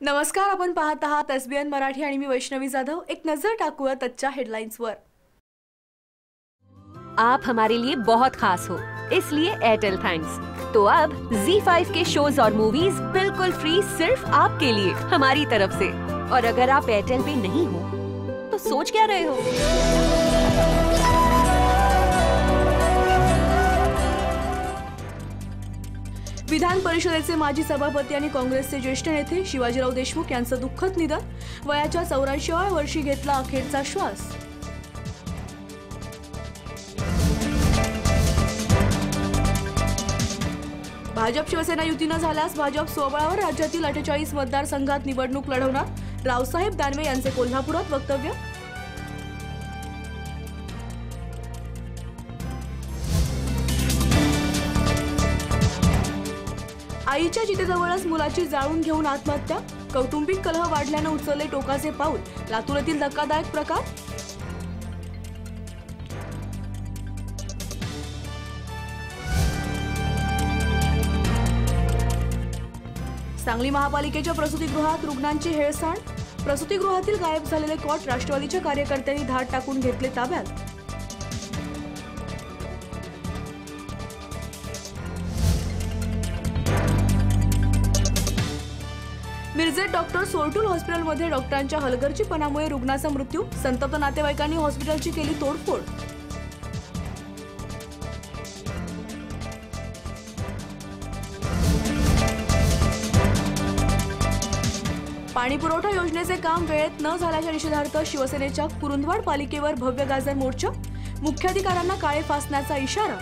नमस्कार, आपण पाहत आहात एसबीएन मराठी आणि मी वैष्णवी जाधव। एक नजर टाकूया तच्च्या हेडलाइंसवर। आप हमारे लिए बहुत खास हो, इसलिए एयरटेल थैंक्स। तो अब ZEE5 के शोज और मूवीज बिल्कुल फ्री सिर्फ आपके लिए हमारी तरफ से। और अगर आप एयरटेल पे नहीं हो तो सोच क्या रहे हो? विधान परिषदेचे माजी सभापती आणि काँग्रेसचे ज्येष्ठ नेते शिवाजीराव देशमुख यांचं दुःखद निधन। वयाच्या 84व्या वर्षी घेतला अखेरचा श्वास। भाजप शिवसेना युतीनं झाल्यास भाजप स्वबळावर राज्यातील 48 मतदारसंघात निवडणूक लढवणार। रावसाहेब दानवे यांचे कोल्हापुरात वक्तव्य। आईच्या चितेजवळच मुलाची जाळून घेऊन आत्महत्या। कौटुंबिक कलह वाढल्याने उचलले टोकाचे पाऊल। लातूरातील धक्कादायक प्रकार। सांगली महापालिकेच्या प्रसूतिगृहात रुग्णांची हेळसांड। प्रसूतिगृहातील गायब झालेले कॉट राष्ट्रवादीच्या कार्यकर्त्यांनी धाड टाकून घेतले ताब्यात। मिरजेत डॉक्टर सोरटूल हॉस्पिटलमध्ये डॉक्टरांच्या हलगर्जीपणामुळे रुग्णाचा मृत्यू। संतप्त नातेवाईकांनी हॉस्पिटलची केली तोडफोड। पाणी पुरवठा योजनेचे काम वेळेत न झाल्याच्या निषेधार्थ शिवसेनेच्या कुरुंदवाड पालिकेवर भव्य गाजर मोर्चा। मुख्याधिकाऱ्यांना काळे फासण्याचा इशारा।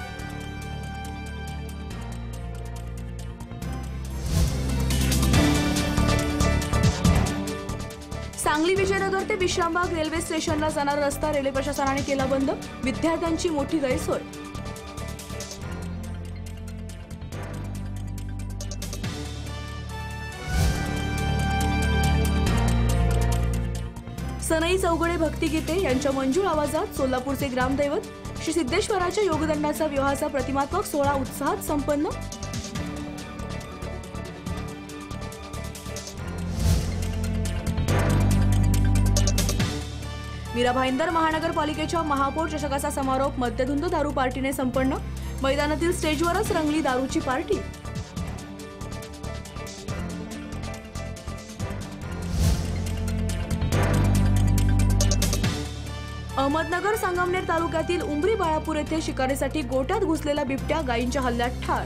सांगली विजयनगर ते विश्रामबाग रेल्वे स्टेशनला जाणारा रस्ता रेल्वे प्रशासनाने केला बंद। विद्यार्थ्यांची मोठी गैरसोय। सनई चौगडे भक्तिगीते यांच्या मंजूळ आवाजात सोलापूरचे ग्रामदैवत श्री सिद्धेश्वराच्या योगदंडाचा विवाहाचा प्रतिमात्मक सोहळा उत्साहात संपन्न। मीरा भाईंदर महानगरपालिकेच्या महापौर चषकाचा समारोप मद्यधुंद दारू पार्टीने संपन्न। मैदानातील स्टेजवरच रंगली दारूची पार्टी। अहमदनगर संगमनेर तालुक्यातील उंबरी बाळापूर येथे शिकारीसाठी गोट्यात घुसलेला बिबट्या गायींच्या हल्ल्यात ठार।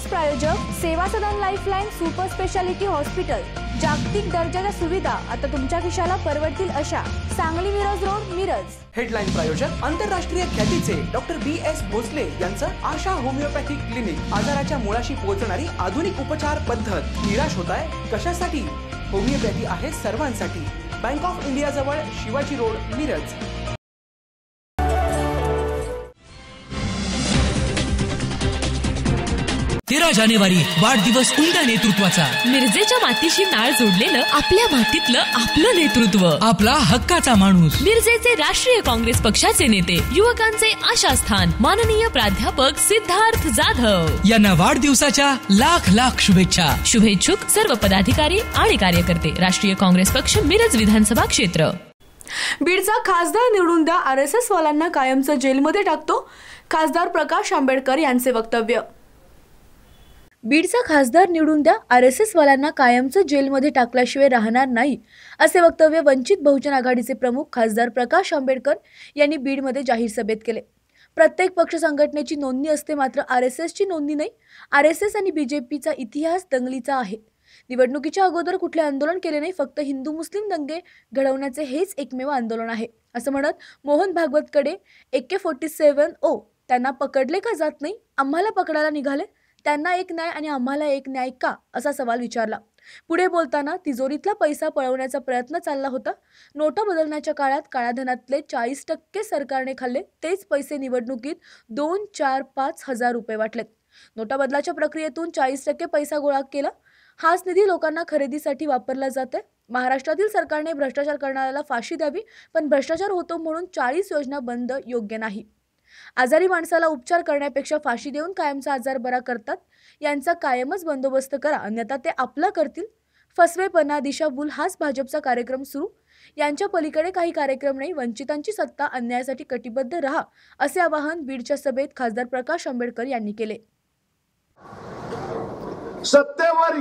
प्रायोजक सेवा सदन लाईफलाईन सुपर स्पेशालिटी हॉस्पिटल। जागतिक दर्जाच्या सुविधा आता तुमच्या खिशाला परवडतील अशा। सांगली मिरज रोड, मिरज। हेडलाईन प्रायोजक आंतरराष्ट्रीय ख्यातीचे डॉक्टर BS भोसले यांचं आशा होमिओपॅथिक क्लिनिक। आजाराच्या मुळाशी पोहोचणारी आधुनिक उपचार पद्धत। निराश होताय कशासाठी? होमिओपॅथी आहे सर्वांसाठी। बँक ऑफ इंडिया जवळ शिवाजी रोड, मिरज। 13 जानेवारी वाढदिवस उमद्या नेतृत्वाचा। मिरजेच्या मातीशी नाळ जोडलेलं आपल्या मातीतलं आपलं नेतृत्व। आपला हक्काचा माणूस। मिरजेचे राष्ट्रीय काँग्रेस पक्षाचे नेते, युवकांचे आशास्थान माननीय प्राध्यापक सिद्धार्थ जाधव यांना वाढदिवसाच्या लाख शुभेच्छा। शुभेच्छुक सर्व पदाधिकारी आणि कार्यकर्ते। राष्ट्रीय काँग्रेस पक्ष, मिरज विधानसभा क्षेत्र। बीडचा खासदार निवडून द्या, RSS वाल्यांना कायमचं जेलमध्ये टाकतो। खासदार प्रकाश आंबेडकर यांचे वक्तव्य। बीडचा खासदार निवडून द्या, RSS वाल्यांना कायमचं जेलमध्ये टाकल्याशिवाय राहणार नाही, असे वक्तव्य वंचित बहुजन आघाडीचे प्रमुख खासदार प्रकाश आंबेडकर यांनी बीडमध्ये जाहीर सभेत केले। प्रत्येक पक्ष संघटनेची नोंदणी असते, मात्र RSSची नोंदणी नाही। RSS आणि BJPचा इतिहास दंगलीचा आहे। निवडणुकीच्या अगोदर कुठले आंदोलन केले नाही, फक्त हिंदू मुस्लिम दंगे घडवण्याचे हेच एकमेव आंदोलन आहे, असं म्हणत मोहन भागवतकडे AK-47 त्यांना पकडले का जात नाही? आम्हाला पकडायला निघाले, त्यांना एक न्याय आणि आम्हाला एक न्याय का, असा सवाल विचारला। पुढे बोलताना तिजोरीतला पैसा पळवण्याचा प्रयत्न चालला होता। नोटा बदलण्याच्या काळात काळ्या धनातले 40% सरकारने खाल्ले, तेच पैसे निवडणुकीत 2, 4, 5 हजार रुपये वाटलेत। नोटा बदलाच्या प्रक्रियेतून 40% पैसा गोळा केला। हाच निधी लोकांना खरेदीसाठी वापरला जाते। महाराष्ट्रातील सरकारने भ्रष्टाचार करणाऱ्याला फाशी द्यावी, पण भ्रष्टाचार होतो म्हणून 40 योजना बंद योग्य नाही. आजारी माणसाला उपचार करण्यापेक्षा फाशी देऊन कायमचा आजार बरा करतात. यांचा कायमच बंदोबस्त करा, अन्यथा ते आपला करतील. फसवेपणा, दिशाभूल हाच भाजपचा कार्यक्रम सुरू. यांच्या पलीकडे काही कार्यक्रम नाही. वंचितांची सत्ता, अन्यायासाठी कटिबद्ध रहा, असे आवाहन बीडच्या सभेत खासदार प्रकाश आंबेडकर यांनी केले. सत्तेवर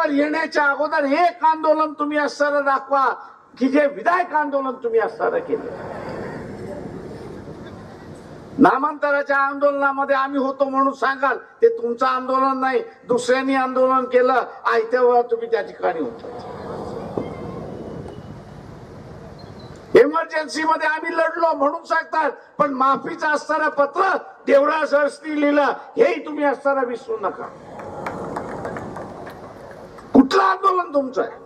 येण्याच्या अगोदर एक आंदोलन तुम्ही असताना दाखवा की जे विधायक आंदोलन तुम्ही असताना केले. नामांतराच्या आंदोलनामध्ये आम्ही होतो म्हणून सांगाल, ते तुमचं आंदोलन नाही, दुसऱ्यांनी आंदोलन केलं, आयत्या तुम्ही त्या ठिकाणी होता. इमर्जन्सी मध्ये आम्ही लढलो म्हणून सांगतात, पण माफीचं असताना पत्र देवराज सरस्नी लिहिलं, हेही तुम्ही असताना विसरू नका. कुठलं आंदोलन तुमचं आहे?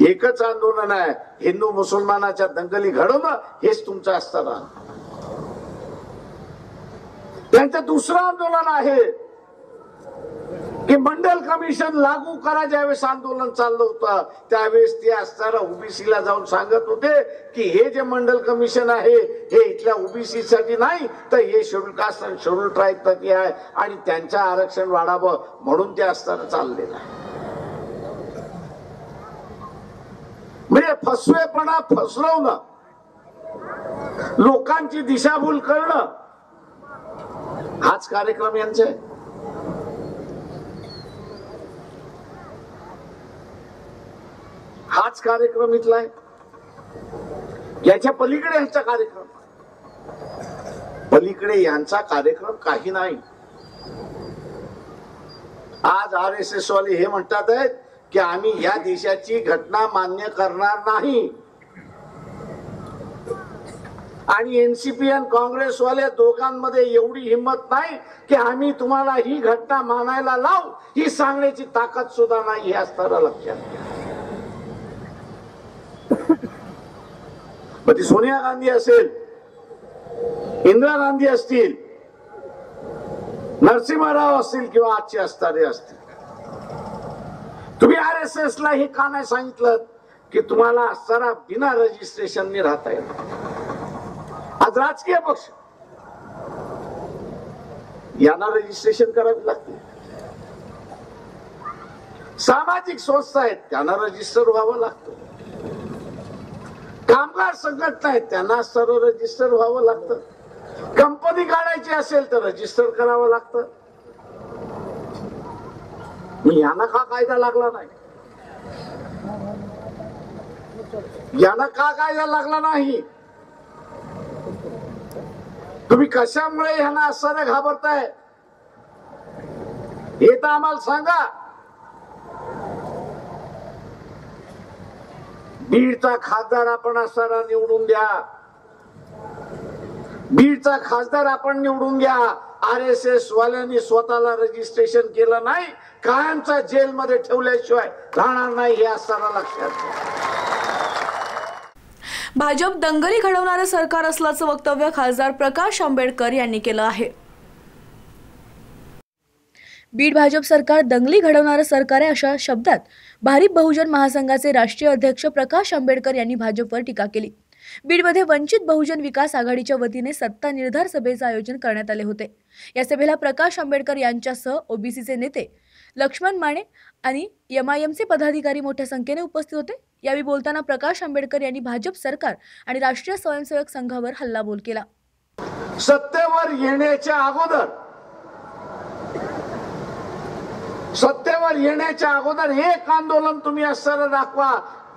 एकच आंदोलन आहे, हिंदू मुसलमानाच्या दंगली घडवणं, हेच तुमचं असताना. त्यांचं दुसरं आंदोलन आहे की मंडल कमिशन लागू करा. ज्यावेळेस आंदोलन चाललं होतं त्यावेळेस ते असताना ओबीसीला जाऊन सांगत होते की हे जे मंडल कमिशन आहे हे इथल्या ओबीसी साठी नाही, तर हे शेड्यूल कास्ट आणि शेड्यूल ट्राईब साठी आहे आणि त्यांचं आरक्षण वाढावं म्हणून ते असताना चाललेलं आहे. म्हणजे फसवेपणा, फसवणं, लोकांची दिशाभूल करणं, हाच कार्यक्रम यांचा आहे. हाच कार्यक्रम इथला आहे. याच्या पलीकडे यांचा कार्यक्रम, पलीकडे यांचा कार्यक्रम काही नाही. आज RSS वाले हे म्हणतात आहेत की आम्ही या देशाची घटना मान्य करणार नाही, आणि एनसीपी आणि काँग्रेसवाले दोघांमध्ये एवढी हिंमत नाही की आम्ही तुम्हाला ही घटना मानायला लावू, ही सांगण्याची ताकद सुद्धा नाही. हे असताना लक्षात घ्या. ती सोनिया गांधी असेल, इंदिरा गांधी असतील, नरसिंहराव असतील किंवा आजचे असणारे असतील, तुम्ही RSS ला हे का नाही सांगितलं की तुम्हाला असताना बिना रजिस्ट्रेशनने राहता येईल? आज राजकीय पक्ष यांना रजिस्ट्रेशन करावे लागते. सामाजिक संस्था आहेत त्यांना रजिस्टर व्हावं लागतं. कामगार संघटना आहेत त्यांना सर्व रजिस्टर व्हावं लागतं. कंपनी काढायची असेल तर रजिस्टर करावं लागतं. यांना का कायदा लागला नाही? यांना का कायदा लागला नाही? तुम्ही कशामुळे यांना असताना घाबरताय हे तर आम्हाला सांगा. बीडचा खासदार आपण असताना निवडून द्या. बीडचा खासदार आपण निवडून घ्या. RSS वाल्यांनी स्वतःला रजिस्ट्रेशन केलं नाही, कायमचा जेलमध्ये ठेवल्याशिवाय राहणार नाही. हे असताना लक्षात घ्या. भाजप दंगली घडवणारं सरकार असल्याचं वक्तव्य खासदार प्रकाश आंबेडकर यांनी केलं आहे. बीड भाजप सरकार दंगली घडवणारं सरकार आहे, अशा शब्दात भारिप बहुजन महासंघाचे राष्ट्रीय अध्यक्ष प्रकाश आंबेडकर यांनी भाजपवर टीका केली. बीडमध्ये वंचित बहुजन विकास आघाडीच्या वतीने सत्ता निर्धार सभेचं आयोजन करण्यात आले होते. या सभेला प्रकाश आंबेडकर यांच्यासह ओबीसीचे नेते लक्ष्मण माने आणि MIMचे पदाधिकारी मोठ्या संख्येने उपस्थित होते. यावेळी बोलताना प्रकाश आंबेडकर यांनी भाजप सरकार आणि राष्ट्रीय स्वयंसेवक संघावर हल्लाबोल केला. सत्तेवर येण्याच्या अगोदर एक आंदोलन तुम्ही असताना दाखवा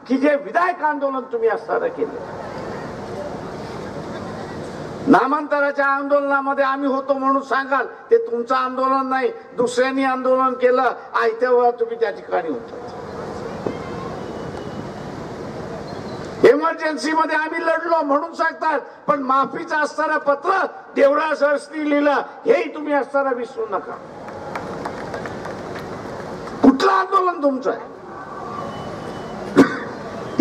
की जे विधायक आंदोलन तुम्ही असताना केले. नामांतराच्या आंदोलनामध्ये आम्ही होतो म्हणून सांगाल, ते तुमचं आंदोलन नाही, दुसऱ्यांनी आंदोलन केलं, आयत्या तुम्ही त्या ठिकाणी होता. इमर्जन्सी मध्ये आम्ही लढलो म्हणून सांगतात, पण माफीचं असताना पत्र देवराज सरस्नी लिहिलं, हेही तुम्ही असताना विसरू नका. कुठलं आंदोलन तुमचं आहे?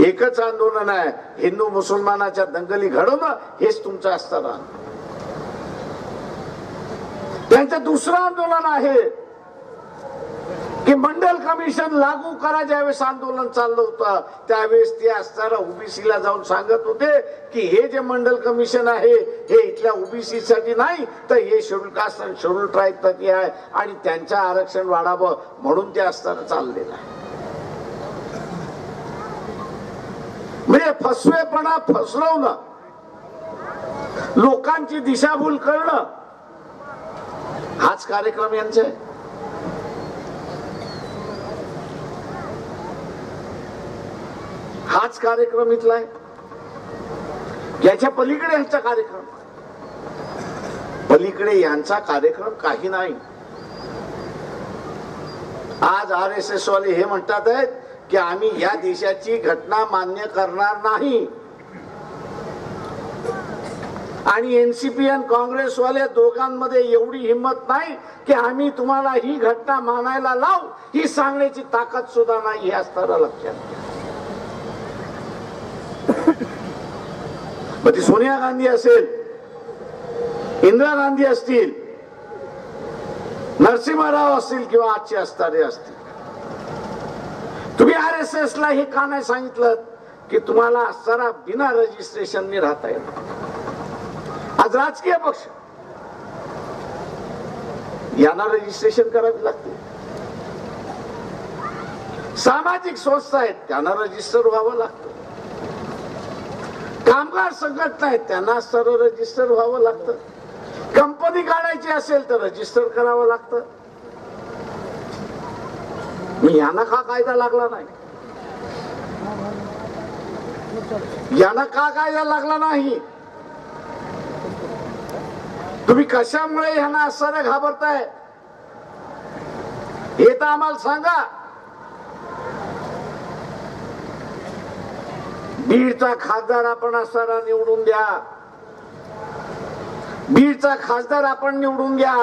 एकच आंदोलन आहे, हिंदू मुसलमानाच्या दंगली घडवणं, हेच तुमचं असताना. त्यांचं दुसरं आंदोलन आहे की मंडल कमिशन लागू करा. ज्यावेळेस आंदोलन चाललं होतं त्यावेळेस ते असताना ओबीसीला जाऊन सांगत होते की हे जे मंडल कमिशन आहे हे इथल्या ओबीसी साठी नाही तर हे शेड्यूल कास्ट आणि शेड्यूल ट्राईब साठी आहे आणि त्यांचं आरक्षण वाढावं म्हणून ते असताना चाललेलं आहे. म्हणजे फसवेपणा, फसवणं, लोकांची दिशाभूल करणं हाच कार्यक्रम यांचा आहे. हाच कार्यक्रम इथला आहे. याच्या पलीकडे यांचा कार्यक्रम, पलीकडे यांचा कार्यक्रम काही नाही. आज RSS वाले हे म्हणतात आहेत की आम्ही या देशाची घटना मान्य करणार नाही आणि एनसीपी आणि काँग्रेसवाले दोघांमध्ये एवढी हिंमत नाही की आम्ही तुम्हाला ही घटना मानायला लावू, ही सांगण्याची ताकद सुद्धा नाही. हे असताना लक्षात घ्या. मग ती सोनिया गांधी असेल, इंदिरा गांधी असतील, नरसिंहराव असतील किंवा आजचे असणारे असतील, तुम्ही RSS ला हे का नाही सांगितलं की तुम्हाला असताना बिना रजिस्ट्रेशनने राहता येईल. आज राजकीय पक्ष यांना रजिस्ट्रेशन करावी लागते. सामाजिक संस्था आहेत त्यांना रजिस्टर व्हावं लागतं. कामगार संघटना आहेत त्यांना सरळ रजिस्टर व्हावं लागतं. कंपनी काढायची असेल तर रजिस्टर करावं लागतं. यांना का कायदा लागला नाही? यांना का कायदा लागला नाही? तुम्ही कशामुळे ह्यांना असं घाबरताय हे तर आम्हाला सांगा. बीडचा खासदार आपण असताना निवडून द्या, बीडचा खासदार आपण निवडून द्या.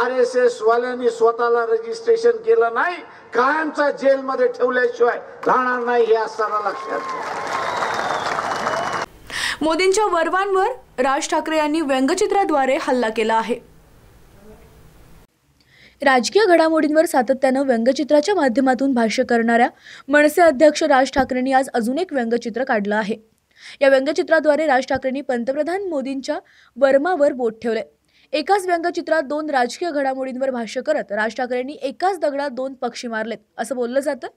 RSS वाल्यांनी स्वतःला रजिस्ट्रेशन केलं नाही, कायमचा जेलमध्ये ठेवल्याशिवाय राहणार नाही. हे असताना लक्षात घ्या. मोदींच्या वर्वांवर राज ठाकरे यांनी व्यंगचित्राद्वारे हल्ला केला आहे. राजकीय घडामोडींवर सातत्यानं व्यंगचित्राच्या माध्यमातून भाष्य करणाऱ्या मनसे अध्यक्ष राज ठाकरेंनी आज अजून एक व्यंगचित्र काढलं आहे. या व्यंगचित्राद्वारे राज ठाकरेंनी पंतप्रधान मोदींच्या वर्मावर बोट ठेवले. एकाच व्यंगचित्रात दोन राजकीय घडामोडींवर भाष्य करत राज ठाकरेंनी एकाच दगडात दोन पक्षी मारलेत असं बोललं जातं.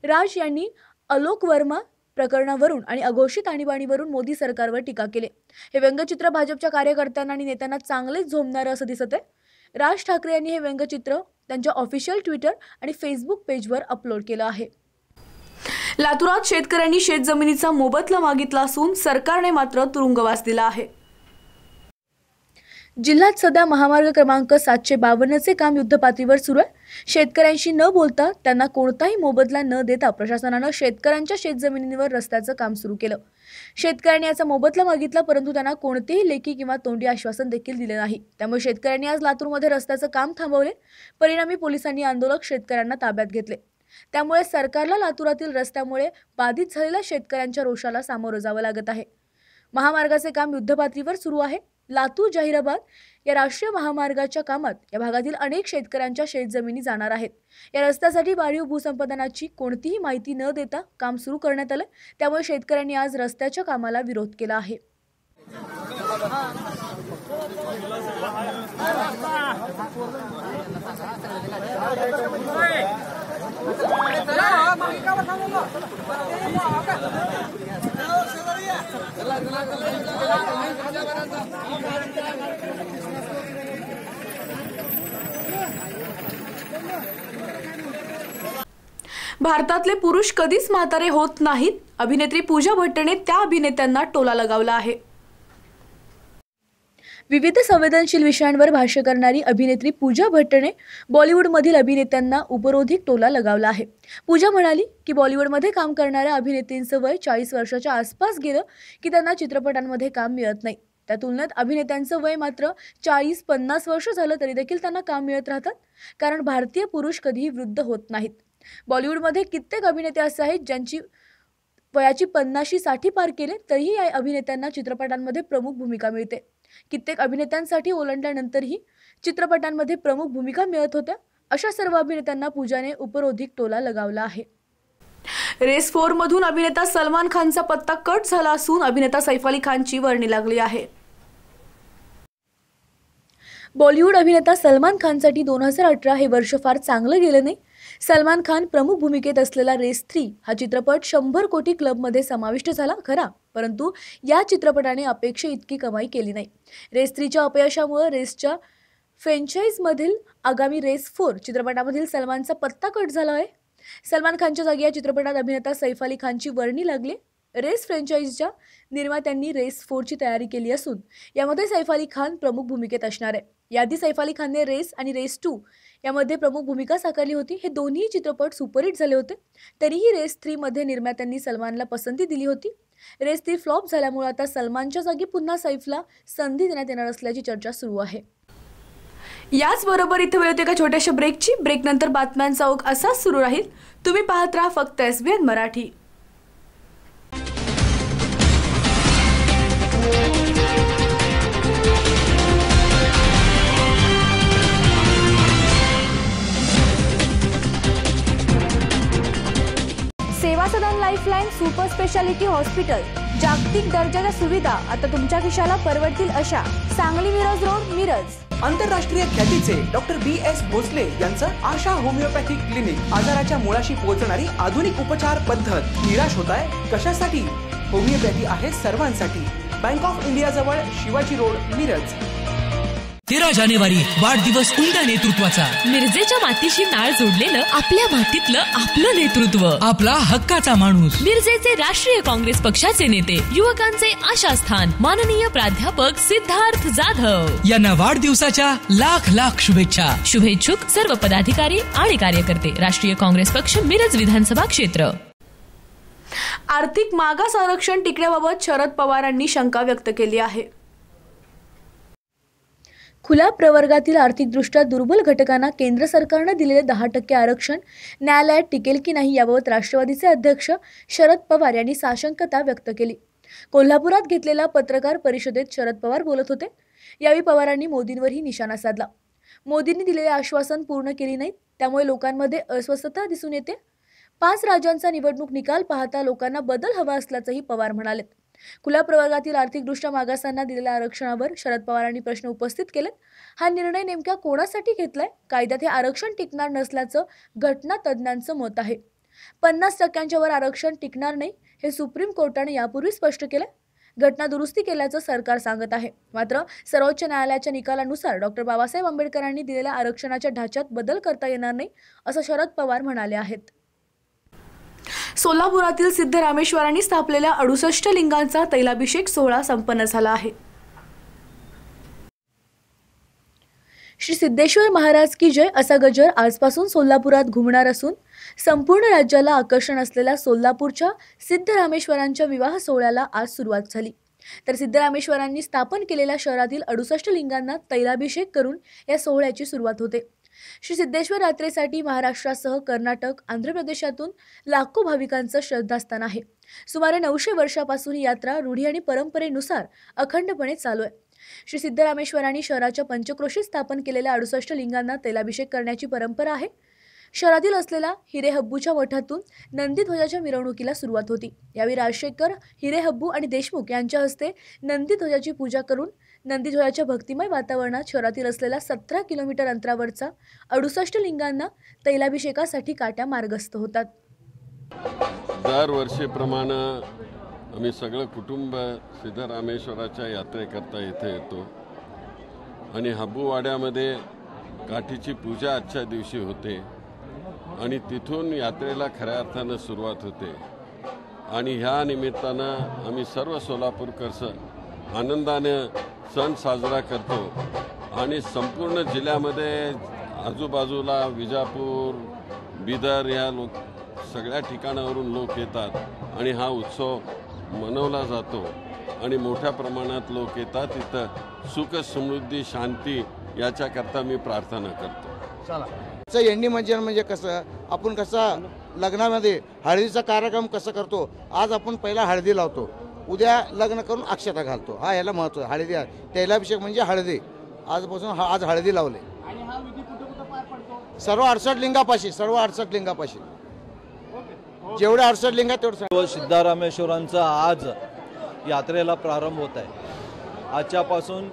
राज यांनी आलोक वर्मा प्रकरणावरून आणि अघोषित आणीबाणीवरून मोदी सरकारवर टीका केली. हे व्यंगचित्र भाजपच्या कार्यकर्त्यांना आणि नेत्यांना चांगलेच झोंबणारं असं दिसत आहे. राज ठाकरे यांनी हे व्यंगचित्र त्यांच्या ऑफिशियल ट्विटर आणि फेसबुक पेजवर अपलोड केलं आहे. लातूरात शेतकऱ्यांनी शेतजमिनीचा मोबदला मागितला असून सरकारने मात्र तुरुंगवास दिला आहे. जिल्ह्यात सध्या महामार्ग क्रमांक 752चे काम युद्धपातळीवर सुरू आहे. शेतकऱ्यांशी न बोलता त्यांना कोणताही मोबदला न देता प्रशासनानं शेतकऱ्यांच्या शेतजमिनीवर रस्त्याचं काम सुरू केलं. शेतकऱ्यांनी याचा मोबदला मागितला परंतु त्यांना कोणतेही लेखी किंवा तोंडी आश्वासन देखील दिले नाही. त्यामुळे शेतकऱ्यांनी आज लातूरमध्ये रस्त्याचं काम थांबवले. परिणामी पोलिसांनी आंदोलक शेतकऱ्यांना ताब्यात घेतले. त्यामुळे सरकारला लातूरातील रस्त्यामुळे बाधित झालेल्या शेतकऱ्यांच्या रोषाला सामोरं जावं लागत आहे. महामार्गाचे काम युद्धपातळीवर सुरू आहे. लातूर जाहिराबाद या राष्ट्रीय महामार्गाच्या कामात या भागातील अनेक शेतकऱ्यांच्या शेतजमिनी जाणार आहेत. या रस्त्यासाठी वाढीव भूसंपादनाची कोणतीही माहिती न देता काम सुरू करण्यात आलं. त्यामुळे शेतकऱ्यांनी आज रस्त्याच्या कामाला विरोध केला आहे. भारतातले पुरुष कधीच म्हातारे होत नाहीत. अभिनेत्री पूजा भट्टने त्या अभिनेत्यांना टोला लगावला आहे. विविध संवेदनशील विषयांवर भाष्य करणारी अभिनेत्री पूजा भट्टने बॉलिवूडमधील अभिनेत्यांना उपरोधिक टोला लगावला आहे. पूजा म्हणाली की बॉलिवूडमध्ये काम करणाऱ्या अभिनेत्रींचं वय 40 वर्षाच्या आसपास गेलं की त्यांना चित्रपटांमध्ये काम मिळत नाही. त्या तुलनेत अभिनेत्यांचं वय मात्र 40-50 वर्ष झालं तरी देखील त्यांना काम मिळत राहतात. कारण भारतीय पुरुष कधीही वृद्ध होत नाहीत. बॉलिवूडमध्ये कित्येक अभिनेते असे आहेत ज्यांची वयाची 50-60 पार केले तरीही या अभिनेत्यांना चित्रपटांमध्ये प्रमुख भूमिका मिळते. कित्येक अभिनेत्यांसाठी ओलांडल्यानंतरही चित्रपटांमध्ये प्रमुख भूमिका मिळत होत्या. अशा सर्व अभिनेत्यांना पूजाने उपरोधिक टोला लगावला आहे. रेस 4 मधून अभिनेता सलमान खानचा पत्ता कट झाला असून अभिनेता सैफ अली खानची वर्णी लागली आहे. बॉलिवूड अभिनेता सलमान खानसाठी 2018 हे वर्ष फार चांगलं गेलं नाही. सलमान खान प्रमुख भूमिकेत असलेला रेस 3 हा चित्रपट 100 कोटी क्लबमध्ये समाविष्ट झाला खरा, परंतु या चित्रपटाने अपेक्षे इतकी कमाई केली नाही. रेस 3च्या अपयशामुळे रेसच्या फ्रँचाइजमधील आगामी रेस 4 चित्रपटामधील सलमानचा पत्ता कट झाला आहे. सलमान खानच्या जागी या चित्रपटात अभिनेता सैफ अली खानची वर्णी लागली. रेस फ्रँचाइजच्या निर्मात्यांनी रेस 4ची तयारी केली असून यामध्ये सैफ अली खान प्रमुख भूमिकेत असणार आहे. याआधी सैफ अली खानने रेस आणि रेस 2 यामध्ये प्रमुख भूमिका साकारली होती. हे दोन्ही चित्रपट सुपरहिट झाले होते. तरीही रेस 3 मध्ये निर्मात्यांनी सलमानला पसंती दिली होती. रेस 3 फ्लॉप झाल्यामुळे आता सलमानच्या जागी पुन्हा सैफला संधी देण्यात येणार असल्याची चर्चा सुरू आहे. याचबरोबर इथे वेळ होते एका छोट्याशा ब्रेकची. ब्रेकनंतर बातम्यांचा ओघ असाच सुरू राहील. तुम्ही पाहत राहा फक्त SBN मराठी. सेवा सदन लाईफलाईन सुपर स्पेशालिटी हॉस्पिटल. जागतिक दर्जाच्या सुविधा आता तुमच्या खिशाला परवडतील अशा. सांगली मिरज रोड, मिरज. आंतरराष्ट्रीय ख्यातीचे डॉक्टर BS भोसले यांचं आशा होमिओपॅथिक क्लिनिक. आजाराच्या मुळाशी पोहोचणारी आधुनिक उपचार पद्धत. निराश होताय कशासाठी? होमिओपॅथी आहे सर्वांसाठी. बँक ऑफ इंडिया जवळ शिवाजी रोड, मिरज. 13 जानेवारी वाढदिवस उमद्या नेतृत्वाचा. मिरजेच्या मातीशी नाळ जोडलेलं आपल्या मातीतलं आपलं नेतृत्व, आपला हक्काचा माणूस. मिरजेचे राष्ट्रीय काँग्रेस पक्षाचे नेते, युवकांचे आशास्थान माननीय प्राध्यापक सिद्धार्थ जाधव यांना वाढदिवसाच्या लाख लाख शुभेच्छा. शुभेच्छुक सर्व पदाधिकारी आणि कार्यकर्ते. राष्ट्रीय काँग्रेस पक्ष, मिरज विधानसभा क्षेत्र. आर्थिक मागास आरक्षण टिकण्याबाबत शरद पवारांनी शंका व्यक्त केली आहे. खुल्या प्रवर्गातील आर्थिकदृष्ट्या दुर्बल घटकांना केंद्र सरकारनं दिलेले 10% आरक्षण न्यायालयात टिकेल की नाही याबाबत राष्ट्रवादीचे अध्यक्ष शरद पवार यांनी साशंकता व्यक्त केली. कोल्हापुरात घेतलेल्या पत्रकार परिषदेत शरद पवार बोलत होते. यावेळी पवारांनी मोदींवरही निशाणा साधला. मोदींनी दिलेले आश्वासन पूर्ण केली नाहीत, त्यामुळे लोकांमध्ये अस्वस्थता दिसून येते. 5 राज्यांचा निवडणूक निकाल पाहता लोकांना बदल हवा असल्याचंही पवार म्हणाले. खुल्या प्रवर्गातील आर्थिकदृष्ट्या मागासांना दिलेल्या आरक्षणावर शरद पवारांनी प्रश्न उपस्थित केले. हा निर्णय नेमक्या कोणासाठी घेतलाय? कायद्यात हे आरक्षण टिकणार नसल्याचं घटना तज्ज्ञांचं मत आहे. 50% वर आरक्षण टिकणार नाही हे सुप्रीम कोर्टाने यापूर्वी स्पष्ट केलं. घटना दुरुस्ती केल्याचं सरकार सांगत आहे. मात्र सर्वोच्च न्यायालयाच्या निकालानुसार डॉक्टर बाबासाहेब आंबेडकरांनी दिलेल्या आरक्षणाच्या ढाच्यात बदल करता येणार नाही असं शरद पवार म्हणाले आहेत. सोलापुरातील सिद्धरामेश्वरांनी स्थापलेल्या 68 लिंगांचा तैलाभिषेक सोहळा संपन्न झाला आहे. श्री सिद्धेश्वर महाराज की जय असा गजर आजपासून सोलापुरात घुमणार असून संपूर्ण राज्याला आकर्षण असलेल्या सोलापूरच्या सिद्धरामेश्वरांच्या विवाह सोहळ्याला आज सुरुवात झाली. तर सिद्धरामेश्वरांनी स्थापन केलेल्या शहरातील 68 लिंगांना तैलाभिषेक करून या सोहळ्याची सुरुवात होते. श्री सिद्धेश्वर यात्रेसाठी महाराष्ट्रासह कर्नाटक, आंध्र प्रदेशातून लाखो भाविकांचं श्रद्धास्थान आहे. सुमारे 900 वर्षापासून ही यात्रा रूढी आणि परंपरेनुसार अखंडपणे चालू आहे. श्री सिद्धरामेश्वरांनी शहराच्या पंचक्रोशीत स्थापन केलेल्या 68 लिंगांना तैलाभिषेक करण्याची परंपरा आहे. शहरातील असलेल्या हिरेहब्बूच्या मठातून नंदीध्वजाच्या मिरवणुकीला सुरुवात होती. यावेळी राजशेखर, हिरेहब्बू आणि देशमुख यांच्या हस्ते नंदीध्वजाची पूजा करून नंदीध्वजाच्या भक्तिमय वातावरणात शहरातील असलेल्या 17 किलोमीटर अंतरावरचा 68 लिंगांना तैलाभिषेकासाठी काट्या मार्गस्थ होतात. दरवर्षीप्रमाणे आम्ही सगळं कुटुंब सिद्धरामेश्वराच्या यात्रेकरता इथे येतो आणि हब्बूवाड्यामध्ये काठीची पूजा आजच्या दिवशी होते आणि तिथून यात्रेला खऱ्या अर्थानं सुरुवात होते. आणि ह्या निमित्तानं आम्ही सर्व सोलापूरकर आनंदाने सण साजरा करतो आणि संपूर्ण जिल्ह्यामध्ये आजूबाजूला विजापूर, बिदर या सगळ्या ठिकाणावरून लोक येतात आणि हा उत्सव मनवला जातो आणि मोठ्या प्रमाणात लोक येतात. इथं सुख, समृद्धी, शांती याच्याकरता मी प्रार्थना करतो. एंडी म्हणजे कसं आपण लग्नामध्ये हळदीचा कार्यक्रम कसं करतो. आज आपण पहिला हळदी लावतो, उद्या लग्न करून अक्षता घालतो. हा याला महत्त्व आहे. हळदी तैलाभिषेक म्हणजे हळदी आजपासून आज हळदी लावले. आणि हा विधी कुठे कुठे पार पडतो? सर्व 68 लिंगापाशी, सर्व 68 लिंगापाशी, जेवढे 68 लिंग आहेत तेवढे. सिद्धारामेश्वरांचा आज यात्रेला प्रारंभ होत आहे. आजच्यापासून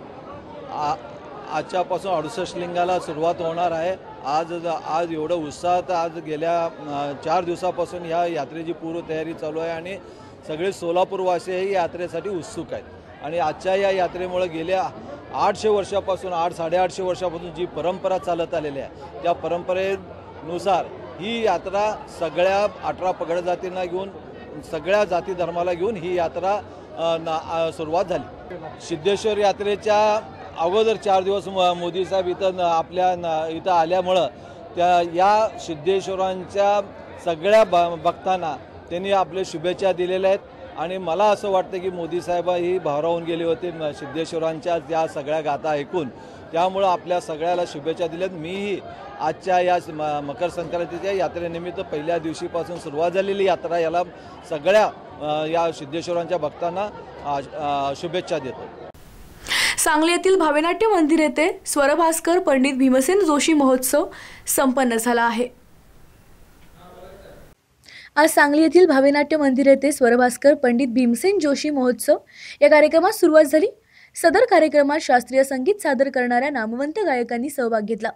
68 लिंगाला सुरुवात होणार आहे. आज एवढं उत्साहात आज गेल्या 4 दिवसापासून या यात्रेची पूर्वतयारी चालू आहे आणि सगळे सोलापूरवासीही यात्रेसाठी उत्सुक आहेत. आणि आजच्या या यात्रेमुळे गेल्या 800 वर्षापासून 800-850 वर्षापासून जी परंपरा चालत आलेली आहे त्या परंपरेनुसार ही यात्रा सगळ्या 18 पगड जातींना घेऊन, सगळ्या जाती धर्माला घेऊन ही यात्रा सुरुवात झाली. सिद्धेश्वर यात्रेच्या अगोदर 4 दिवस मोदी साहेब इथं इथं आल्यामुळं या सिद्धेश्वरांच्या सगळ्या भक्तांना त्यांनी आपले शुभेच्छा दिलेल्या आहेत. आणि मला असं वाटतं की मोदी साहेब ही भारावून गेले होते सिद्धेश्वरांच्या त्या सगळ्या गाथा ऐकून, त्यामुळं आपल्या सगळ्याला शुभेच्छा दिल्यात. मीही आजच्या या मकर संक्रांतीच्या यात्रेनिमित्त पहिल्या दिवशीपासून सुरुवात झालेली यात्रा याला सगळ्या या सिद्धेश्वरांच्या भक्तांना शुभेच्छा देतो. सांगली येथील भावेनाट्य मंदिर येथे स्वरभास्कर पंडित भीमसेन जोशी महोत्सव संपन्न झाला आहे. आज सांगली येथील भावेनाट्य मंदिर येथे स्वरभास्कर पंडित भीमसेन जोशी महोत्सव या कार्यक्रमात सुरुवात झाली. सदर कार्यक्रमात शास्त्रीय संगीत सादर करणाऱ्या नामवंत गायकांनी सहभाग घेतला.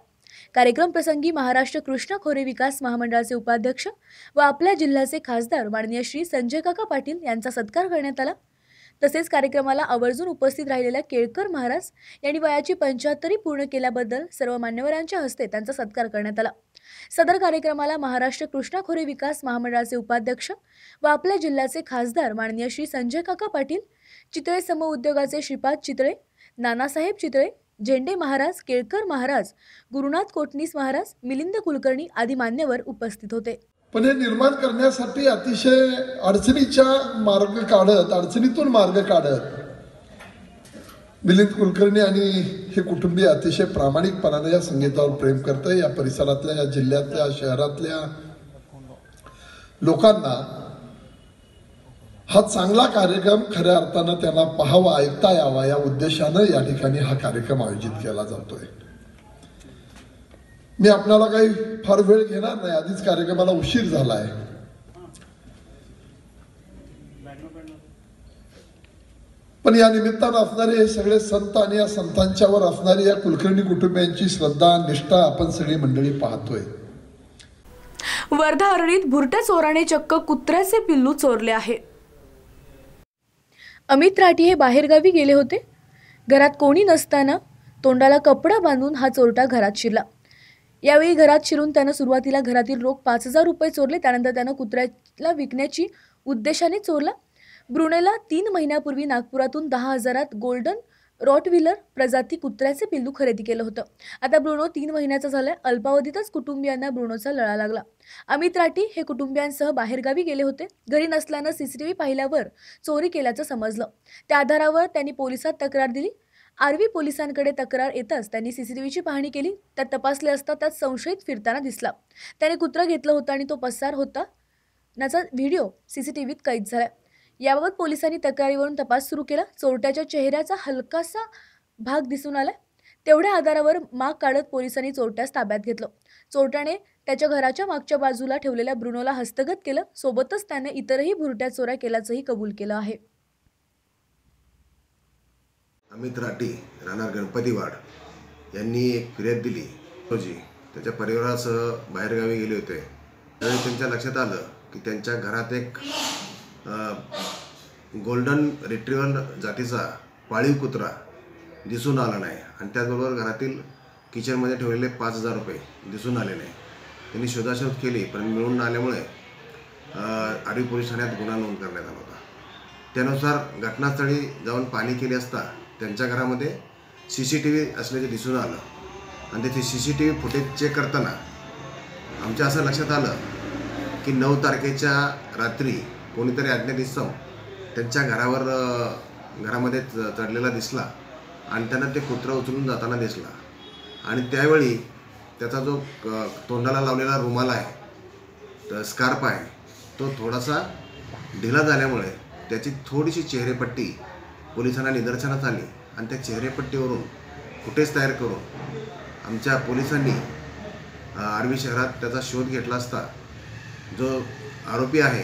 कार्यक्रम प्रसंगी महाराष्ट्र कृष्णा खोरे विकास महामंडळाचे उपाध्यक्ष व आपल्या जिल्ह्याचे खासदार माननीय श्री संजय काका पाटील यांचा सत्कार करण्यात आला. तसेच कार्यक्रमाला आवर्जून उपस्थित राहिलेल्या केळकर महाराज यांनी वयाची 75 पूर्ण केल्याबद्दल सर्व मान्यवरांच्या हस्ते त्यांचा सत्कार करण्यात आला. सदर कार्यक्रमाला महाराष्ट्र कृष्णा खोरे विकास महामंडळाचे उपाध्यक्ष व आपल्या जिल्ह्याचे खासदार माननीय श्री संजय काका पाटील, चितळे समउद्योगाचे श्रीपाद चितळे, नानासाहेब चितळे, झेंडे महाराज, केळकर महाराज, गुरुनाथ कोटणीस महाराज, मिलिंद कुलकर्णी आदी मान्यवर उपस्थित होते. पण हे निर्माण करण्यासाठी अतिशय अडचणीतून मार्ग काढत मिलिंद कुलकर्णी आणि हे कुटुंबीय अतिशय प्रामाणिकपणाने या संगीतावर प्रेम करते. या परिसरातल्या, या जिल्ह्यातल्या, शहरातल्या लोकांना हा चांगला कार्यक्रम खऱ्या अर्थानं त्यांना पाहावा, ऐकता यावा या उद्देशानं या ठिकाणी हा कार्यक्रम आयोजित केला जातोय. मी आपल्याला काही फार वेळ घेणार नाही, आधीच कार्यक्रमाला उशीर झालाय. पण या निमित्तानं असणारे हे सगळे संत आणि या संतांच्यावर असणारी या कुलकर्णी कुटुंबियांची श्रद्धा, निष्ठा आपण सगळी मंडळी पाहतोय. वर्धा हरणीत भुरट्या चोराने चक्क कुत्र्याचे पिल्लू चोरले आहे. अमित राठी हे बाहेरगावी गेले होते. घरात कोणी नसताना तोंडाला कपडा बांधून हा चोरटा घरात शिरला. यावेळी घरात शिरून त्यानं सुरुवातीला घरातील रोख 5,000 रुपये चोरले. त्यानंतर त्यानं कुत्र्याला विकण्याची उद्देशाने चोरला. ब्रुनेला 3 महिन्यापूर्वी नागपुरातून 10,000त गोल्डन रॉटव्हिलर प्रजाती कुत्र्याचे पिल्लू खरेदी केलं होतं. आता ब्रुनो 3 महिन्याचा झालाय. अल्पावधीतच कुटुंबियांना ब्रुनोचा लळा लागला. अमित राठी हे कुटुंबियांसह बाहेरगावी गेले होते. घरी नसल्यानं CCTV पाहिल्यावर चोरी केल्याचं समजलं. त्या आधारावर त्यांनी पोलिसात तक्रार दिली. आर्वी पोलिसांकडे तक्रार येताच त्यांनी CCTVची पाहणी केली. त्यात तपासले असता त्यात संशयित फिरताना दिसला. त्याने कुत्रा घेतला होता आणि तो पसार होता याचा व्हिडिओ CCTVत कैद झाला. याबाबत पोलिसांनी तक्रारीवरून तपास सुरू केला. चोरट्याच्या चेहऱ्याचा हलकासा भाग दिसून आला. तेवढ्या आधारावर माग काढत पोलिसांनी चोरट्यास ताब्यात घेतलं. चोरट्याने त्याच्या घराच्या मागच्या बाजूला ठेवलेल्या ब्रुनोला हस्तगत केलं. सोबतच त्याने इतरही भुरट्या चोऱ्या केल्याचंही कबूल केलं आहे. अमित राठी राहणार गणपतीवाड यांनी एक फिर्याद दिली. रोजी त्याच्या परिवारासह बाहेरगावी गेले होते. त्यावेळी त्यांच्या लक्षात आलं की त्यांच्या घरात एक गोल्डन रिट्रीव्हर जातीचा पाळीव कुत्रा दिसून आला नाही आणि त्याचबरोबर घरातील किचनमध्ये ठेवलेले 5,000 रुपये दिसून आले नाही. त्यांनी शोधाशोध केली पण मिळून आल्यामुळे आर्वी पोलीस ठाण्यात गुन्हा नोंद करण्यात आला होता. त्यानुसार घटनास्थळी जाऊन पाहणी केली असता त्यांच्या घरामध्ये CCTV असल्याचे दिसून आलं आणि त्याचे CCTV फुटेज चेक करताना आमच्या असं लक्षात आलं की 9 तारखेच्या रात्री कोणीतरी अज्ञात इसम त्यांच्या घरामध्ये चढलेला दिसला आणि त्यांना ते कुत्रा उचलून जाताना दिसला आणि त्यावेळी त्याचा जो तोंडाला लावलेला रुमाल आहे, स्कार्फ आहे, तो थोडासा ढिला झाल्यामुळे त्याची थोडीशी चेहरेपट्टी पोलिसांना निदर्शनास आली आणि त्या चेहरेपट्टीवरून फुटेज तयार करून आमच्या पोलिसांनी आर्वी शहरात त्याचा शोध घेतला असता जो आरोपी आहे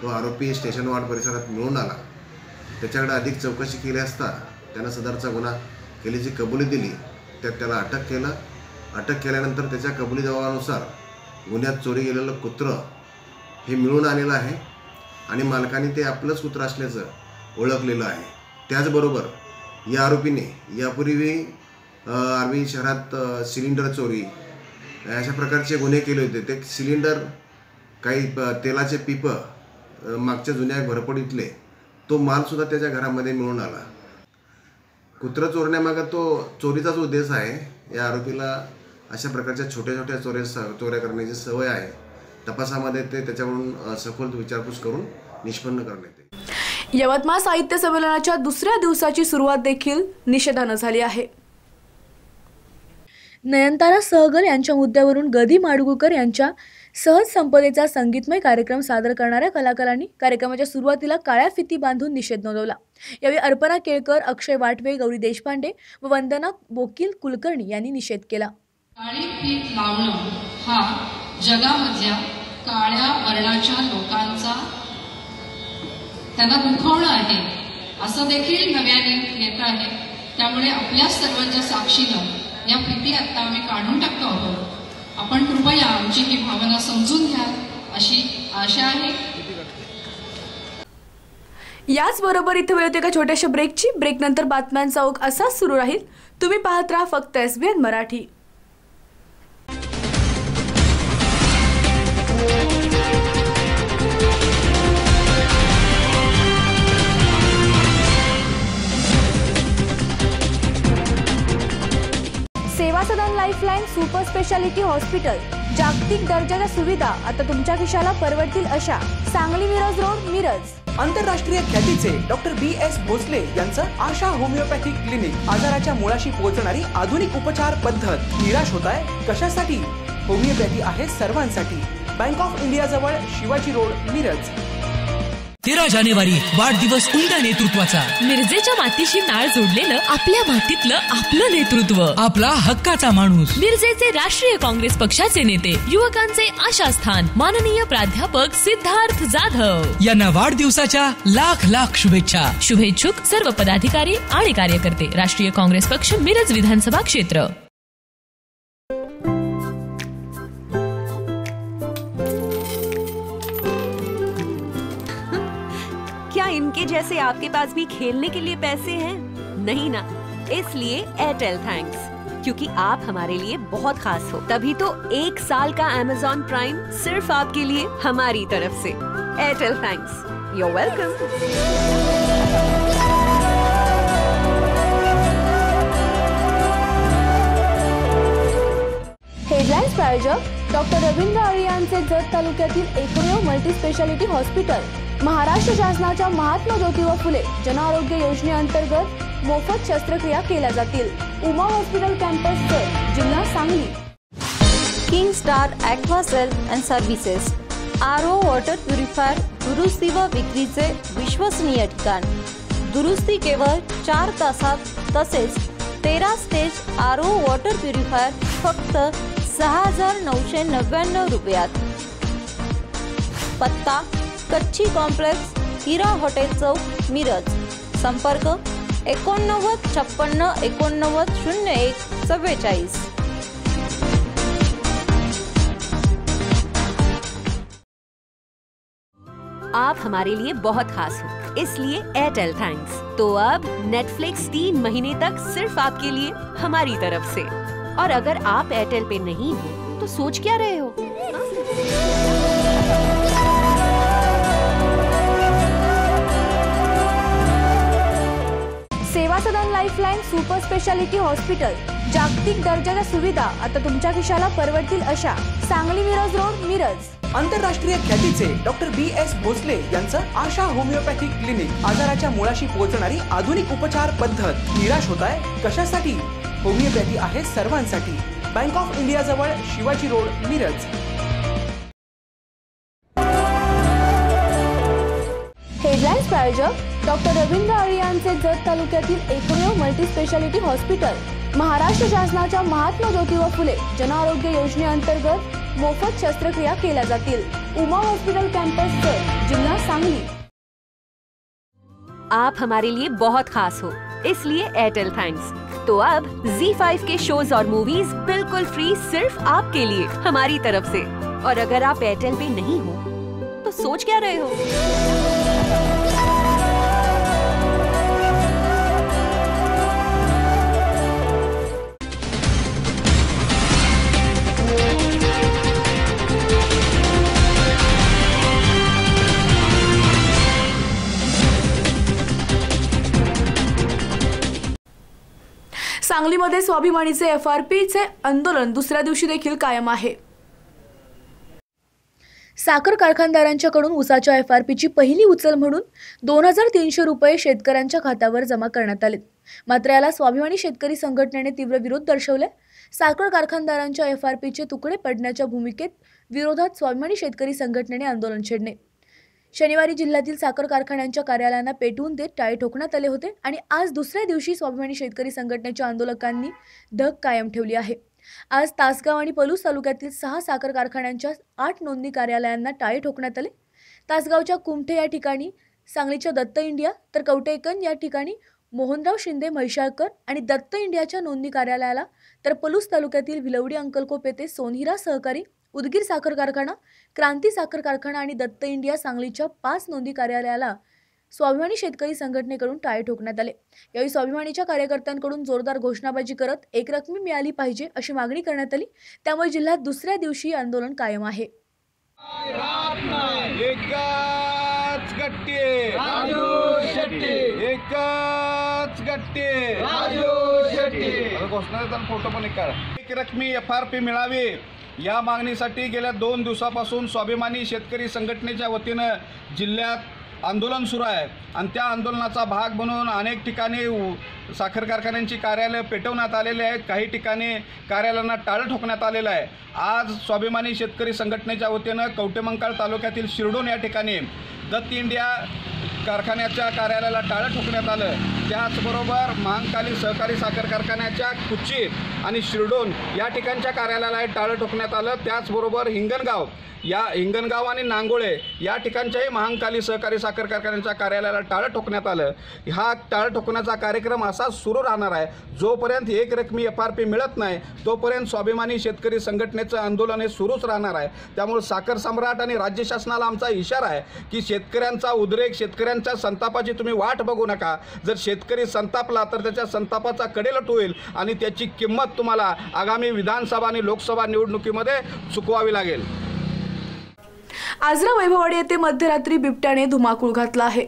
तो आरोपी स्टेशन वार्ड परिसरात मिळून आला. त्याच्याकडे अधिक चौकशी केली असता त्यानं सदरचा गुन्हा केल्याची कबुली दिली. त्यात त्याला अटक केलं. अटक केल्यानंतर त्याच्या कबुली जबाबानुसार गुन्ह्यात चोरी गेलेलं कुत्रं हे मिळून आलेलं आहे आणि मालकाने ते आपलंच कुत्रं असल्याचं ओळखलेलं आहे. त्याचबरोबर या आरोपीने यापूर्वी आर्वी शहरात सिलेंडर चोरी अशा प्रकारचे गुन्हे केले होते. ते सिलेंडर काही तेलाचे पिपं मागच्या जुन्या घरपडीतले तो मालसुद्धा त्याच्या घरामध्ये मिळून आला. कुत्रं चोरण्यामागं तो चोरीचाच उद्देश आहे. या आरोपीला अशा प्रकारच्या छोट्या छोट्या चोऱ्या करण्याची सवय आहे. तपासामध्ये ते त्याच्याकडून सखोल विचारपूस करून निष्पन्न करण्यात येईल. यवतमाळ साहित्य संमेलनाच्या दुसऱ्या दिवसाची सुरुवात देखील निषेधानं झाली आहे. नयनतारा सहगल यांच्या मुद्द्यावरून गदी माडगुळकर यांच्या सहज संपदेचा संगीतमय कार्यक्रम सादर करणाऱ्या कलाकारांनी कार्यक्रमाच्या सुरुवातीला काळ्या फिती बांधून निषेध नोंदवला. यावेळी अर्पणा केळकर, अक्षय वाटवे, गौरी देशपांडे व वंदना बोकील कुलकर्णी यांनी निषेध केला. काळी फीत लावणं हा जगामधल्या काळ्या वर्णाच्या लोकांचा त्यांना दुखवणं आहे असं देखील नव्याने येत आहे. त्यामुळे आपल्या सर्वांच्या साक्षीनं या फिती आता आम्ही काढून टाकतो आहोत. आपण कृपया आमची ही भावना समजून घ्या अशी आशा आहे. याचबरोबर इथे वेळ होते एका छोट्याशा ब्रेकची. ब्रेक नंतर बातम्यांचा ओघ असाच सुरू राहील. तुम्ही पाहत राहा फक्त SBN मराठी. सेवा सदन लाईफलाईन सुपर स्पेशालिटी हॉस्पिटल, जागतिक दर्जाच्या सुविधा आता तुमच्या खिशाला परवडतील अशा. सांगली मिरज रोड, मिरज. आंतरराष्ट्रीय ख्यातीचे डॉक्टर BS भोसले यांचं आशा होमिओपॅथिक क्लिनिक. आजाराच्या मुळाशी पोहोचणारी आधुनिक उपचार पद्धत. निराश होताय कशासाठी? होमिओपॅथी आहे सर्वांसाठी. बँक ऑफ इंडिया जवळ, शिवाजी रोड, मिरज. 13 जानेवारी वाढदिवस उमद्या नेतृत्वाचा. मिरजेच्या मातीशी नाळ जोडलेलं, आपल्या मातीतलं आपलं नेतृत्व, आपला हक्काचा माणूस. मिरजेचे राष्ट्रीय काँग्रेस पक्षाचे नेते, युवकांचे आशास्थान माननीय प्राध्यापक सिद्धार्थ जाधव यांना वाढदिवसाच्या लाख लाख शुभेच्छा. शुभेच्छुक सर्व पदाधिकारी आणि कार्यकर्ते. राष्ट्रीय काँग्रेस पक्ष, मिरज विधानसभा क्षेत्र. क्या इनके जैसे आपके पास भी खेलने के लिए पैसे हैं? नहीं ना, इसलिए एयरटेल थैंक्स, क्योंकि आप हमारे लिए बहुत खास हो. तभी तो 1 साल का Amazon प्राइम सिर्फ आपके लिए हमारी तरफ से. Airtel thanks, you are welcome. Headlines प्रायोजक डॉक्टर रवींद्र आळे यांचे जत तालुक्यातील एकमेव मल्टी स्पेशालिटी हॉस्पिटल. महाराष्ट्र शासनाच्या महात्मा ज्योतिबा फुले जन आरोग्य योजनेअंतर्गत मोफत शस्त्रक्रिया केल्या जातील. उमा हॉस्पिटल कॅम्पस, जिल्हा Sangli. King star aquacel and services, RO water purifier दुरुस्ती व विक्रीचे विश्वसनीय ठिकाण. दुरुस्ती केवळ 4 तासात, तसेच 13 स्टेज RO वॉटर प्युरिफायर फक्त 6,999 रुपयात. पत्ता कच्ची कॉम्प्लेक्स, हिरा हॉटेल चौक, मिरज. संपर्क 89 56 89 01 44. आप हमारे लिए बहुत खास हो, इसलिए एयरटेल थैंक्स. तो अब नेटफ्लिक्स 3 महीने तक सिर्फ आपके लिए हमारी तरफ से. और अगर आप एयरटेल पे नहीं हो तो सोच क्या रहे हो? सेवा सदन लाईफलाईन सुपर स्पेशालिटी हॉस्पिटल, जागतिक दर्जाच्या सुविधा आता तुमच्या खिशाला परवडतील अशा. सांगली मिरज रोड, मिरज. आंतरराष्ट्रीय ख्यातीचे डॉक्टर BS भोसले यांचं आशा होमिओपॅथिक क्लिनिक. आजाराच्या मुळाशी पोहोचणारी आधुनिक उपचार पद्धत. निराश होताय कशासाठी? होमिओपॅथी आहे सर्वांसाठी. बँक ऑफ इंडिया जवळ, शिवाजी रोड, मिरज. हेडलाईन्स प्रायोजक डॉक्टर रवींद्र आळे यांचे जत तालुक्यातील एकमेव मल्टीस्पेशालिटी हॉस्पिटल महाराष्ट्र शासनाच्या महात्मा ज्योतिबा फुले जन आरोग्य योजनेअंतर्गत मोफत शस्त्रक्रिया केल्या जातील। उमा हॉस्पिटल कैंपस जिला सांगली। आप हमारे लिए बहुत खास हो, इसलिए एयरटेल थैंक्स। तो अब Z5 के शोज और मूवीज बिल्कुल फ्री सिर्फ आपके लिए हमारी तरफ से। और अगर आप एयरटेल पे नहीं हो तो सोच क्या रहे हो? सांगलीमध्ये स्वाभिमानीचे FRPचे आंदोलन दुसऱ्या दिवशी देखील कायम आहे। साखर कारखानदारांच्याकडून ऊसाच्या FRPची पहिली उचल म्हणून 2300 रुपये शेतकऱ्यांच्या खात्यावर जमा करण्यात आले। मात्र याला स्वाभिमानी शेतकरी संघटनेने तीव्र विरोध दर्शवले। साखर कारखानदारांच्या FRPचे तुकडे पडण्याच्या भूमिकेत विरोधात स्वाभिमानी शेतकरी संघटनेने आंदोलन छेडले। शनिवारी जिल्ह्यातील साखर कारखान्यांच्या कार्यालयांना पेटवून देत टाळे ठोकण्यात आले होते आणि आज दुसऱ्या दिवशी स्वाभिमानी शेतकरी संघटनेच्या आंदोलकांनी धग कायम ठेवली आहे। आज तासगाव आणि पलूस तालुक्यातील 6 साखर कारखान्यांच्या 8 नोंदणी कार्यालयांना टाळे ठोकण्यात आले। तासगावच्या कुमठे या ठिकाणी, सांगलीच्या दत्त इंडिया तर कवटेकन या ठिकाणी मोहनराव शिंदे म्हैसाळकर आणि दत्त इंडियाच्या नोंदणी कार्यालयाला, तर पलूस तालुक्यातील विलवडी अंकलकोप येथे सोनहिरा सहकारी, उदगीर साखर कारखाना, क्रांती साखर कारखाना आणि दत्त इंडिया सांगलीच्या 5 नोंदणी कार्यालयाला स्वाभिमानी शेतकरी संघटनेकडून टाळे ठोकण्यात आले। यावेळी स्वाभिमानीच्या कार्यकर्त्यांकडून जोरदार घोषणाबाजी करत एक रकमी मिळाली पाहिजे अशी मागणी करण्यात आली। त्यामुळे जिल्ह्यात दुसऱ्या दिवशी आंदोलन कायम आहे। एक रकमी FRP मिळावी या मागणीसाठी गेल्या 2 दिवसापासून स्वाभिमानी शेतकरी संघटनेच्या वतीनं जिल्ह्यात आंदोलन सुरू आहे आणि त्या आंदोलनाचा भाग म्हणून अनेक ठिकाणी साखर कारखान्यांची कार्यालय पेटवण्यात आलेले आहेत। काही ठिकाणी कार्यालयांना टाळं ठोकण्यात आलेलं आहे। आज स्वाभिमानी शेतकरी संघटनेच्या वतीनं कवटेमंकाळ तालुक्यातील शिरडोन या ठिकाणी दत्त इंडिया कारखान्याच्या कार्यालयाला टाळं ठोकण्यात आलं। त्याचबरोबर महांकाली सहकारी साखर कारखान्याच्या कुचित आणि शिरडोन या ठिकाणच्या कार्यालयाला टाळं ठोकण्यात आलं। त्याचबरोबर हिंगणगाव आणि नांगोळे या ठिकाणच्याही महांकाली सहकारी साखर कारखान्याच्या कार्यालयाला टाळं ठोकण्यात आलं। हा टाळं ठोकण्याचा कार्यक्रम असा सुरू राहणार आहे जोपर्यंत एक रकमी FRP मिळत नाही तोपर्यंत स्वाभिमानी शेतकरी संघटनेचं आंदोलन हे सुरूच राहणार आहे। त्यामुळे साखर सम्राट आणि राज्य शासनाला आमचा इशारा आहे की शेतकऱ्यांचा उद्रेक, शेतकऱ्यांच्या संतापाची तुम्ही वाट बघू नका। जर शेतकरी संतापला तर त्याच्या संतापाचा कडेलोट होईल आणि त्याची किंमत तुम्हाला आगामी विधानसभा आणि लोकसभा निवडणुकीमध्ये चुकवावी लागेल। आजरा वैभववाडी येथे मध्यरात्री बिबट्याने धुमाकूळ घातला आहे।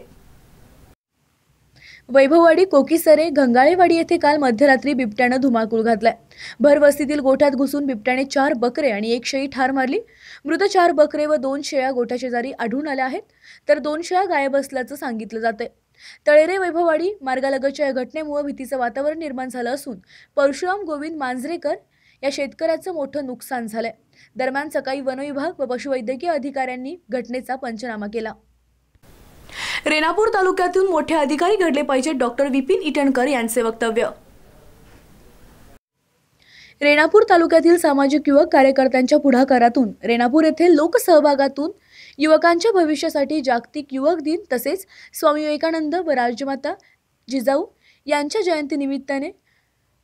वैभववाडी, कोकीसरे, गंगाळेवाडी येथे काल मध्यरात्री बिबट्याने धुमाकूळ घातलाय। भरवस्तीतील गोठ्यात घुसून बिबट्याने 4 बकरे आणि 1 शेळी ठार मारली। मृत 4 बकरे व 2 शेळ्या गोठ्या शेजारी आढळून आल्या आहेत, तर 2 शेळ्या गायब असल्याचं सांगितलं जातंय। तळेरे वैभववाडी मार्गालगतच्या या घटनेमुळे भीतीचं वातावरण निर्माण झालं असून परशुराम गोविंद मांजरेकर या शेतकऱ्याचं मोठं नुकसान झालंय। दरम्यान सकाळी वन विभाग व पशुवैद्यकीय अधिकाऱ्यांनी घटनेचा पंचनामा केला। रेणापूर तालुक्यातून मोठे अधिकारी घडले पाहिजे, डॉक्टर विपिन इटणकर यांचे वक्तव्य। रेणापूर तालुक्यातील सामाजिक युवक कार्यकर्त्यांच्या पुढाकारातून रेणापूर येथे लोकसहभागातून युवकांच्या भविष्यासाठी जागतिक युवक दिन तसेच स्वामी विवेकानंद व राजमाता जिजाऊ यांच्या जयंतीनिमित्ताने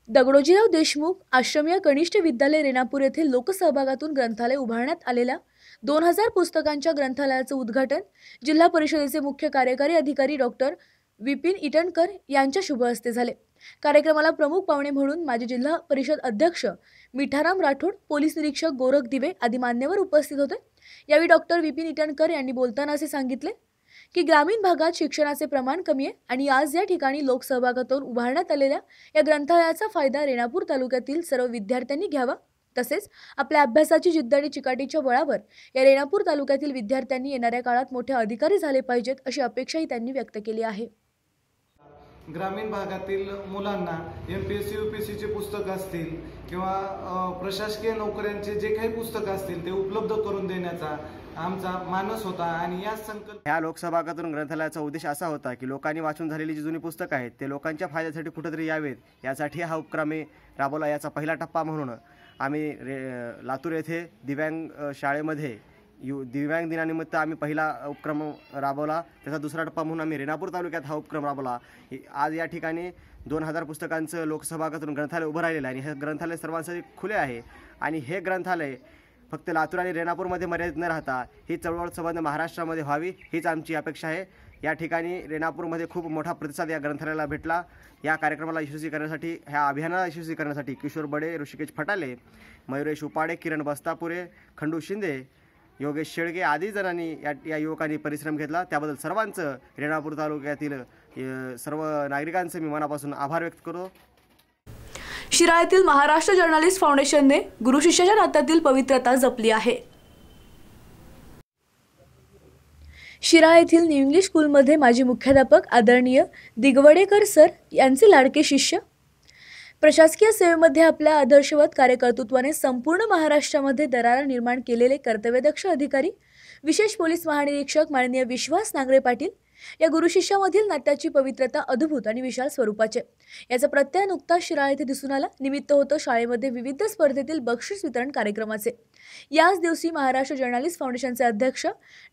दगडोजीराव देशमुख आश्रमीय कनिष्ठ विद्यालय रेणापूर येथे लोकसहभागातून ग्रंथालय उभारण्यात आलेल्या 2000 पुस्तकांच्या ग्रंथालयाचं उद्घाटन जिल्हा परिषदेचे मुख्य कार्यकारी अधिकारी डॉक्टर विपिन इटणकर यांच्या शुभ हस्ते झाले। कार्यक्रमाला प्रमुख पाहुणे म्हणून माजी जिल्हा परिषद अध्यक्ष मिठाराम राठोड, पोलीस निरीक्षक गोरख दिवे आदी मान्यवर उपस्थित होते। यावेळी डॉक्टर विपिन इटणकर यांनी बोलताना असे सांगितले की ग्रामीण भागात शिक्षणाचे प्रमाण कमी आहे आणि आज या ठिकाणी लोकसहभागातून उभारण्यात आलेल्या या ग्रंथालयाचा फायदा रेणापूर तालुक्यातील सर्व विद्यार्थ्यांनी घ्यावा। तसेच आपल्या अभ्यासाची जिद्द आणि चिकाटीच्या बळावर या रेणापूर तालुक्यातील विद्यार्थ्यांनी येणाऱ्या काळात मोठे अधिकारी झाले पाहिजेत अशी अपेक्षाही त्यांनी व्यक्त केली आहे। ग्रामीण भागातील मुलांना MPSC UPSCचे पुस्तक असतील किंवा प्रशासकीय नोकऱ्यांचे जे काही पुस्तकं असतील ते उपलब्ध करून देण्याचा आमचा मानस होता। आणि या ह्या लोकसहभागातून ग्रंथालयाचा उद्देश असा होता की लोकांनी वाचून झालेली जी जुनी पुस्तकं आहेत ते लोकांच्या फायद्यासाठी कुठेतरी यावेत, यासाठी हा उपक्रम राबवला। याचा पहिला टप्पा म्हणून आम्ही लातूर येथे दिव्यांग शाळेमध्ये दिव्यांग दिनानिमित्त आम्ही पहिला उपक्रम राबवला। त्याचा दुसरा टप्पा म्हणून आम्ही रेणापूर तालुक्यात हा उपक्रम राबवला। आज या ठिकाणी 2000 पुस्तकांचं लोकसहभागातून ग्रंथालय उभं राहिलेलं आहे आणि हे ग्रंथालय सर्वांसाठी खुले आहे। आणि हे ग्रंथालय फक्त लातूर आणि रेणापूरमध्ये मर्यादित न राहता ही चळवळ संबंध महाराष्ट्रामध्ये व्हावी हीच आमची अपेक्षा आहे। या ठिकाणी रेणापूरमध्ये खूप मोठा प्रतिसाद या ग्रंथालयाला भेटला। या कार्यक्रमाला यशस्वी करण्यासाठी, ह्या अभियानाला यशस्वी करण्यासाठी किशोर बडे, ऋषिकेश फटाले, मयुरेश उपाडे, किरण बस्तापुरे, खंडू शिंदे, योगेश शेळगे आदी जणांनी या युवकांनी परिश्रम घेतला। त्याबद्दल सर्वांचं रेणापूर तालुक्यातील सर्व नागरिकांचे मी मनापासून आभार व्यक्त करतो। शिराळा येथील महाराष्ट्र जर्नलिस्ट फाउंडेशनने गुरु शिष्याच्या नात्यातील पवित्रता जपली आहे। शिराळा येथील न्यू इंग्लिश स्कूलमध्ये माजी मुख्याध्यापक आदरणीय दिगवडेकर सर यांचे लाडके शिष्य, प्रशासकीय सेवेमध्ये आपल्या आदर्शवत कार्यकर्तृत्वाने संपूर्ण महाराष्ट्रामध्ये दरारा निर्माण केलेले कर्तव्यदक्ष अधिकारी विशेष पोलीस महानिरीक्षक माननीय विश्वास नांगरे पाटील या गुरुशिष्यामधील नात्याची पवित्रता अद्भुत आणि विशाल स्वरूपाचे। याचा प्रत्यय नुकताच शिराळा येथे दिसून आला। निमित्त होतं शाळेमध्ये विविध स्पर्धेतील बक्षीस वितरण कार्यक्रमाचे। याच दिवशी महाराष्ट्र जर्नलिस्ट फाउंडेशनचे अध्यक्ष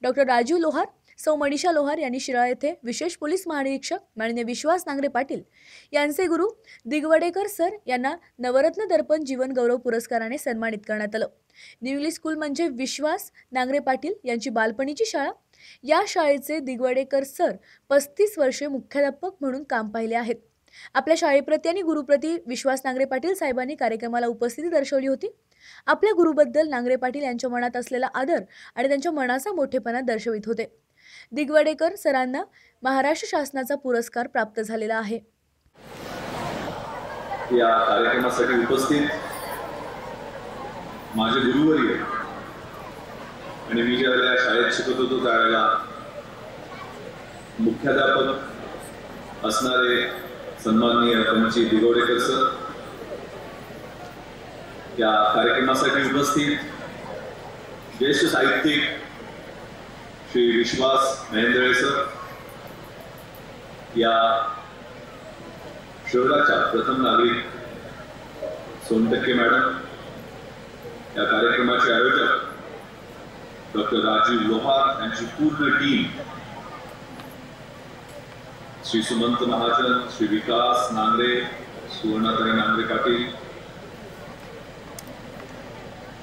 डॉक्टर राजीव लोहार, सौ मनीषा लोहार यांनी शिराळा येथे विशेष पोलीस महानिरीक्षक माननीय विश्वास नांगरे पाटील यांचे गुरु दिगवडेकर सर यांना नवरत्न दर्पण जीवन गौरव पुरस्काराने सन्मानित करण्यात आलं। न्यू इंग्लिश स्कूल म्हणजे विश्वास नांगरे पाटील यांची बालपणीची शाळा। या शाळेचे दिगवडेकर सर 35 वर्षे मुख्याध्यापक म्हणून काम पाहिले आहेत। आपल्या शाळेप्रती आणि गुरुप्रती विश्वास नांगरे पाटील साहेबांनी कार्यक्रमाला उपस्थिती दर्शवली होती। आपल्या गुरुबद्दल नांगरे पाटील यांच्या मनात असलेला आदर आणि त्यांच्या मनाचा मोठेपणा दर्शवित होते। दिगवडेकर सरांना महाराष्ट्र शासनाचा पुरस्कार प्राप्त झालेला आहे। या कार्यक्रमासाठी उपस्थित माझे गुरुवर्य आणि मी ज्यावेळेला शाळेत शिकत होतो त्यावेळेला मुख्याध्यापक असणारे सन्माननीय पंची दिगवडेकर सर, या कार्यक्रमासाठी उपस्थित ज्येष्ठ साहित्यिक श्री विश्वास महेंद्रे सर, या शहराच्या प्रथम नागरिक सोनटक्के मॅडम, या कार्यक्रमाचे आयोजक डॉक्टर राजीव लोहार यांची पूर्ण टीम, श्री सुमंत महाजन, श्री विकास नांगरे, सुवर्णाताई नांगरे पाटील,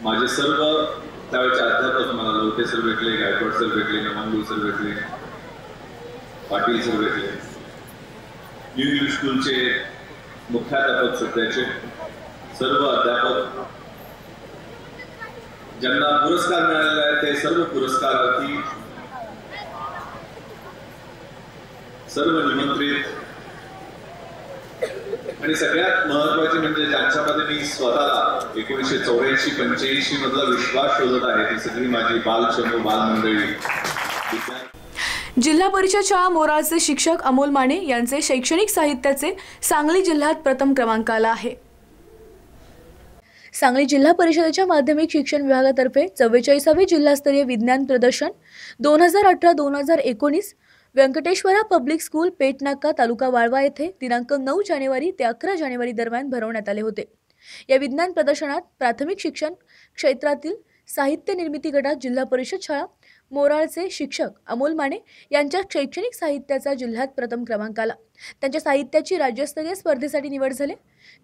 माझे सर्व त्यावेळेचे अध्यापक, मला लोटे सर भेटले, गायकवाड सर भेटले, नवांगुल सर भेटले, पाटील सर भेटले, न्यू इंग्लिश स्कूलचे मुख्याध्यापक सध्याचे सर्व अध्यापक, ज्यांना पुरस्कार मिळालेला आहे ते सर्व पुरस्कारार्थी, सर्व निमंत्रित आणि सगळ्यात महत्वाचे म्हणजे ज्यांच्यामध्ये मी स्वतःला 1984-85 मधला विश्वास शोधत आहे ती सगळी माझी बालचंद्र बालमंडळी। जिल्हा परिषद शाळा मोराळचे शिक्षक अमोल माने यांचे शैक्षणिक साहित्याचे सांगली जिल्ह्यात प्रथम क्रमांक आला आहे। सांगली जिल्हा परिषदेच्या माध्यमिक शिक्षण विभागातर्फे 44वे जिल्हास्तरीय विज्ञान प्रदर्शन 2018-2019 व्यंकटेश्वरा पब्लिक स्कूल पेटनाका तालुका वाळवा येथे दिनांक 9 जानेवारी ते 11 जानेवारी दरम्यान भरवण्यात आले होते। या विज्ञान प्रदर्शनात प्राथमिक शिक्षण क्षेत्रातील साहित्य निर्मिती गटात जिल्हा परिषद शाळा मोराळचे शिक्षक अमोल माने यांच्या शैक्षणिक साहित्याचा जिल्ह्यात प्रथम क्रमांक आला। त्यांच्या साहित्याची राज्यस्तरीय स्पर्धेसाठी निवड झाली।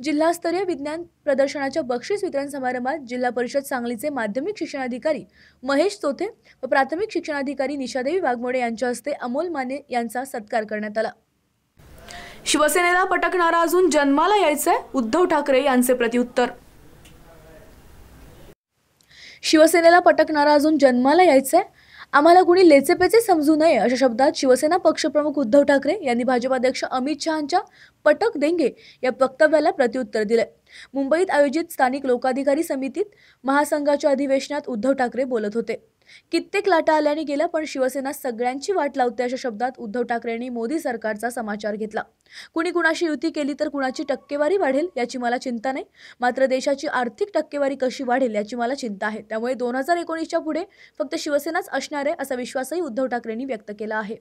जिल्हास्तरीय विज्ञान प्रदर्शनाच्या बक्षीस वितरण समारंभात जिल्हा परिषद सांगलीचे माध्यमिक शिक्षणाधिकारी महेश चोथे व प्राथमिक शिक्षणाधिकारी निशादेवी वाघमोडे यांच्या हस्ते अमोल माने यांचा सत्कार करण्यात आला। शिवसेनेला पटकणारा अजून जन्माला यायचंय, उद्धव ठाकरे यांचे प्रत्युत्तर। शिवसेनेला पटकणारा अजून जन्माला यायचंय, आम्हाला कुणी लेचेपेचे समजू नये अशा शब्दात शिवसेना पक्षप्रमुख उद्धव ठाकरे यांनी भाजपाध्यक्ष अमित शहांच्या पटक देंगे या वक्तव्याला प्रत्युत्तर दिले। मुंबईत आयोजित स्थानिक लोकाधिकारी समितीत महासंघाच्या अधिवेशनात उद्धव ठाकरे बोलत होते. कित्येक लाटा आल्याने गेल्या, पण शिवसेना सगळ्यांची वाट लावते अशा शब्दात उद्धव ठाकरेंनी मोदी सरकारचा समाचार घेतला. कुणी कुणाशी युती केली तर कुणाची टक्केवारी वाढेल याची मला चिंता नाही, मात्र देशाची आर्थिक टक्केवारी कशी वाढेल याची मला चिंता आहे. त्यामुळे 2019च्या पुढे फक्त शिवसेनाच असणार आहे असा विश्वासही उद्धव ठाकरेंनी व्यक्त केला आहे.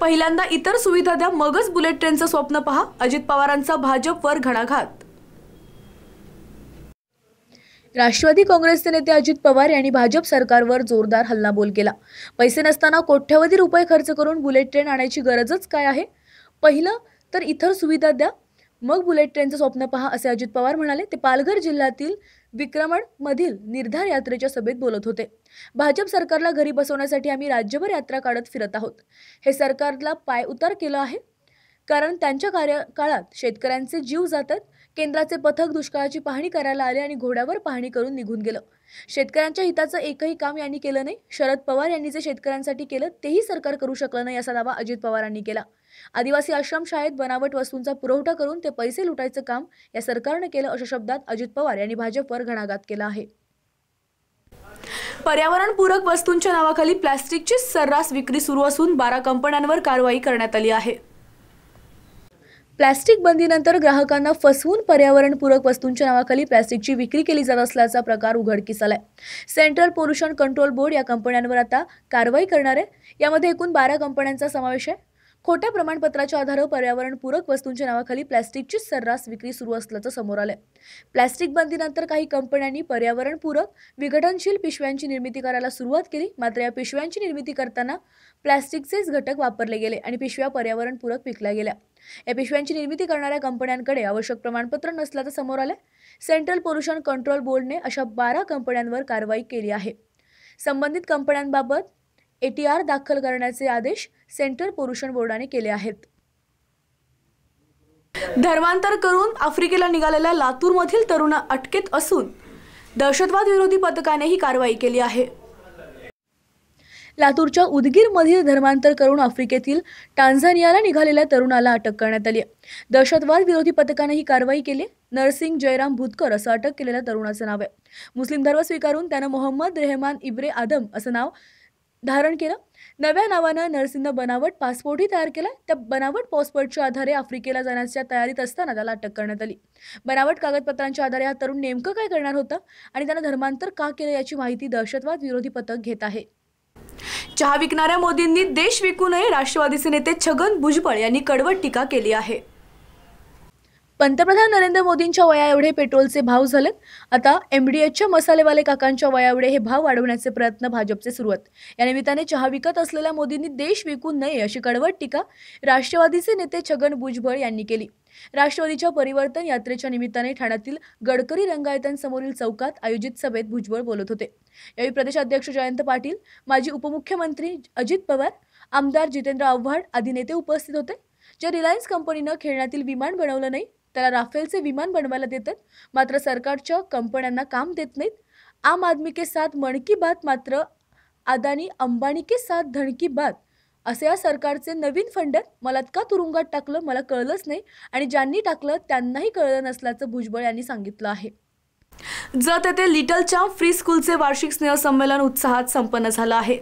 पहिल्यांदा इतर सुविधा द्या, मगच बुलेट ट्रेनचं स्वप्न पहा. अजित पवारांचा भाजपवर घणाघात. राष्ट्रवादी काँग्रेसचे नेते अजित पवार यांनी भाजप सरकारवर जोरदार हल्लाबोल केला. पैसे नसताना कोट्यवधी रुपये खर्च करून बुलेट ट्रेन आणायची गरजच काय आहे? पहिलं तर इतर सुविधा द्या, मग बुलेट ट्रेनचं स्वप्न पहा असे अजित पवार म्हणाले. ते पालघर जिल्ह्यातील विक्रमणमधील निर्धार यात्रेच्या सभेत बोलत होते. भाजप सरकारला घरी बसवण्यासाठी आम्ही राज्यभर यात्रा काढत फिरत आहोत. हे सरकारला पायउतार केलं आहे, कारण त्यांच्या कार्यकाळात शेतकऱ्यांचे जीव जातात. केंद्राचे पथक दुष्काळाची पाहणी करायला आले आणि घोड्यावर पाहणी करून निघून गेलं. शेतकऱ्यांच्या हिताचं एकही काम यांनी केलं नाही. शरद पवार यांनी जे शेतकऱ्यांसाठी केलं तेही सरकार करू शकलं नाही असा दावा अजित पवारांनी केला. आदिवासी आश्रमशाळेत बनावट वस्तूंचा पुरवठा करून ते पैसे लुटायचं काम या सरकारने केलं अशा शब्दात अजित पवार यांनी भाजपवर घणाघात केला आहे. पर्यावरणपूरक वस्तूंच्या नावाखाली प्लास्टिकची सर्रास विक्री सुरू असून 12 कंपन्यांवर कारवाई करण्यात आली आहे. प्लास्टिक बंदीनंतर ग्राहकांना फसवून पर्यावरणपूरक वस्तूंच्या नावाखाली प्लास्टिकची विक्री केली जात असल्याचा प्रकार उघडकीस आलाय. सेंट्रल पोल्युशन कंट्रोल बोर्ड या कंपन्यांवर आता कारवाई करणार आहे. यामध्ये एकूण 12 कंपन्यांचा समावेश आहे. खोट्या प्रमाणपत्राच्या आधारे पर्यावरणपूरक वस्तूंच्या नावाखाली प्लास्टिकची सर्रास विक्री सुरू असल्याचं समोर आलंय. प्लास्टिक बंदीनंतर काही कंपन्यांनी पर्यावरणपूरक विघटनशील पिशव्यांची निर्मिती करायला सुरुवात केली. मात्र या पिशव्यांची निर्मिती करताना प्लास्टिकचेच घटक वापरले गेले आणि पिशव्या पर्यावरणपूरक विकल्या गेल्या. या पिशव्यांची निर्मिती करणाऱ्या कंपन्यांकडे आवश्यक प्रमाणपत्र नसल्याचं समोर आलंय. सेंट्रल पोल्युशन कंट्रोल बोर्डने अशा 12 कंपन्यांवर कारवाई केली आहे. संबंधित कंपन्यांबाबत ATR दाखल करण्याचे आदेश सेंट्रल पोल्युशन बोर्डाने केले आहेत. धर्मांतर करून आफ्रिकेला निघालेल्या लातूरमधील तरुण अटकेत असून दहशतवाद विरोधी पथकाने ही कारवाई केली आहे. लातूरच्या उदगीरमधील धर्मांतर करून आफ्रिकेतील टांझानियाला निघालेल्या तरुणाला अटक करण्यात आली आहे. दहशतवाद विरोधी पथकाने ही कारवाई केली. नरसिंग जयराम भूतकर असं अटक केलेल्या तरुणाचं नाव आहे. मुस्लिम धर्म स्वीकारून त्यानं मोहम्मद रेहमान इब्रे आदम असं नाव धारण केलं. नव्या नावानं नरसिंगनं बनावट पासपोर्टही तयार केला. त्या बनावट पासपोर्टच्या आधारे आफ्रिकेला जाण्याच्या तयारीत असताना त्याला अटक करण्यात आली. बनावट कागदपत्रांच्या आधारे हा तरुण नेमकं काय करणार होता आणि त्यानं धर्मांतर का केलं याची माहिती दहशतवाद विरोधी पथक घेत आहे. चहा विकणाऱ्या मोदींनी देश विकू नये, राष्ट्रवादीचे नेते छगन भुजबळ यांनी कडवट टीका केली आहे. पंतप्रधान नरेंद्र मोदींच्या वया एवढे पेट्रोलचे भाव झालेत. आता MDHच्या मसालेवाले काकांच्या वया एवढे हे भाव वाढवण्याचे प्रयत्न भाजपचे सुरू आहेत. या निमित्ताने चहा विकत असलेल्या मोदींनी देश विकू नये अशी कडवट टीका राष्ट्रवादीचे नेते छगन भुजबळ यांनी केली. राष्ट्रवादीच्या परिवर्तन यात्रेच्या निमित्ताने ठाण्यातील गडकरी रंगायतांसमोरील चौकात आयोजित सभेत भुजबळ बोलत होते. यावेळी प्रदेशाध्यक्ष जयंत पाटील, माजी उपमुख्यमंत्री अजित पवार, आमदार जितेंद्र आव्हाड आदी नेते उपस्थित होते. ज्या रिलायन्स कंपनीनं खेळण्यातील विमान बनवलं नाही त्याला राफेलचे विमान बनवायला देतात, मात्र सरकारच्या कंपन्यांना काम देत नाहीत. आम आदमी के साथ मन की बात, मात्र अदानी अंबानी के साथ धन की बात असे या सरकारचे नवीन फंड आहेत. मला का तुरुंगात टाकलं मला कळलंच नाही आणि ज्यांनी टाकलं त्यांनाही कळलं नसल्याचं भुजबळ यांनी सांगितलं आहे. जत येथे लिटल चॅम्प फ्री स्कूलचे वार्षिक स्नेहसंमेलन उत्साहात संपन्न झालं आहे.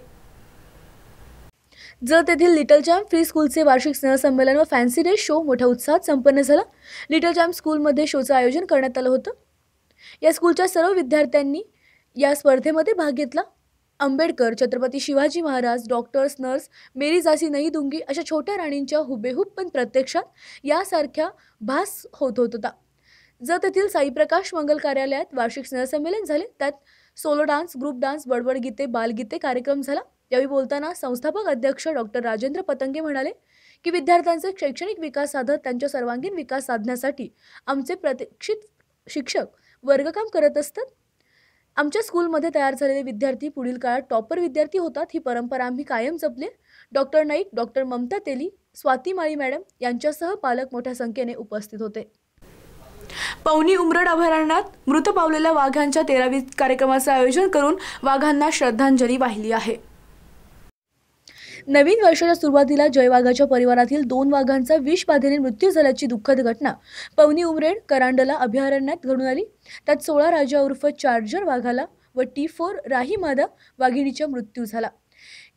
जत येथील लिटल चॅम्प फ्री स्कूलचे वार्षिक स्नेहसंमेलन व फॅन्सी डे शो मोठ्या उत्साहात संपन्न झाला. लिटल चॅम्प स्कूलमध्ये शोचं आयोजन करण्यात आलं होतं. या स्कूलच्या सर्व विद्यार्थ्यांनी या स्पर्धेमध्ये भाग घेतला. आंबेडकर, छत्रपती शिवाजी महाराज, डॉक्टर्स, नर्स, मेरी जासी नहीं दूंगी अशा छोट्या राणींच्या हुबेहूब पण प्रत्यक्षात यासारख्या भास होत होता. जत येथील साईप्रकाश मंगल कार्यालयात वार्षिक स्नेहसंमेलन झाले. त्यात सोलो डान्स, ग्रुप डान्स, बडबड गीते, बालगीते कार्यक्रम झाला. यावेळी बोलताना संस्थापक अध्यक्ष डॉक्टर राजेंद्र पतंगे म्हणाले की विद्यार्थ्यांचे शैक्षणिक विकास साधत त्यांच्या सर्वांगीण विकास साधण्यासाठी आमचे प्रशिक्षित शिक्षक वर्गकाम करत असतात. आमच्या स्कूलमध्ये तयार झालेले विद्यार्थी पुढील काळात टॉपर विद्यार्थी होतात. ही परंपरा आम्ही कायम जपली. डॉक्टर नाईक, डॉक्टर ममता तेली, स्वाती माळी मॅडम यांच्यासह पालक मोठ्या संख्येने उपस्थित होते. पवनी उमरड अभयारण्यात मृत पावलेल्या वाघांच्या 13वी कार्यक्रमाचे आयोजन करून वाघांना श्रद्धांजली वाहिली आहे. नवीन वर्षाच्या सुरुवातीला जय वाघाच्या परिवारातील 2 वाघांचा विषबाधेने मृत्यू झाल्याची दुःखद घटना पवनी उमरेड करांडला अभयारण्यात घडून आली। त्यात 16 राजा उर्फ चार्जर वाघाला व T4 राही मादा वाघिणीचा मृत्यू झाला।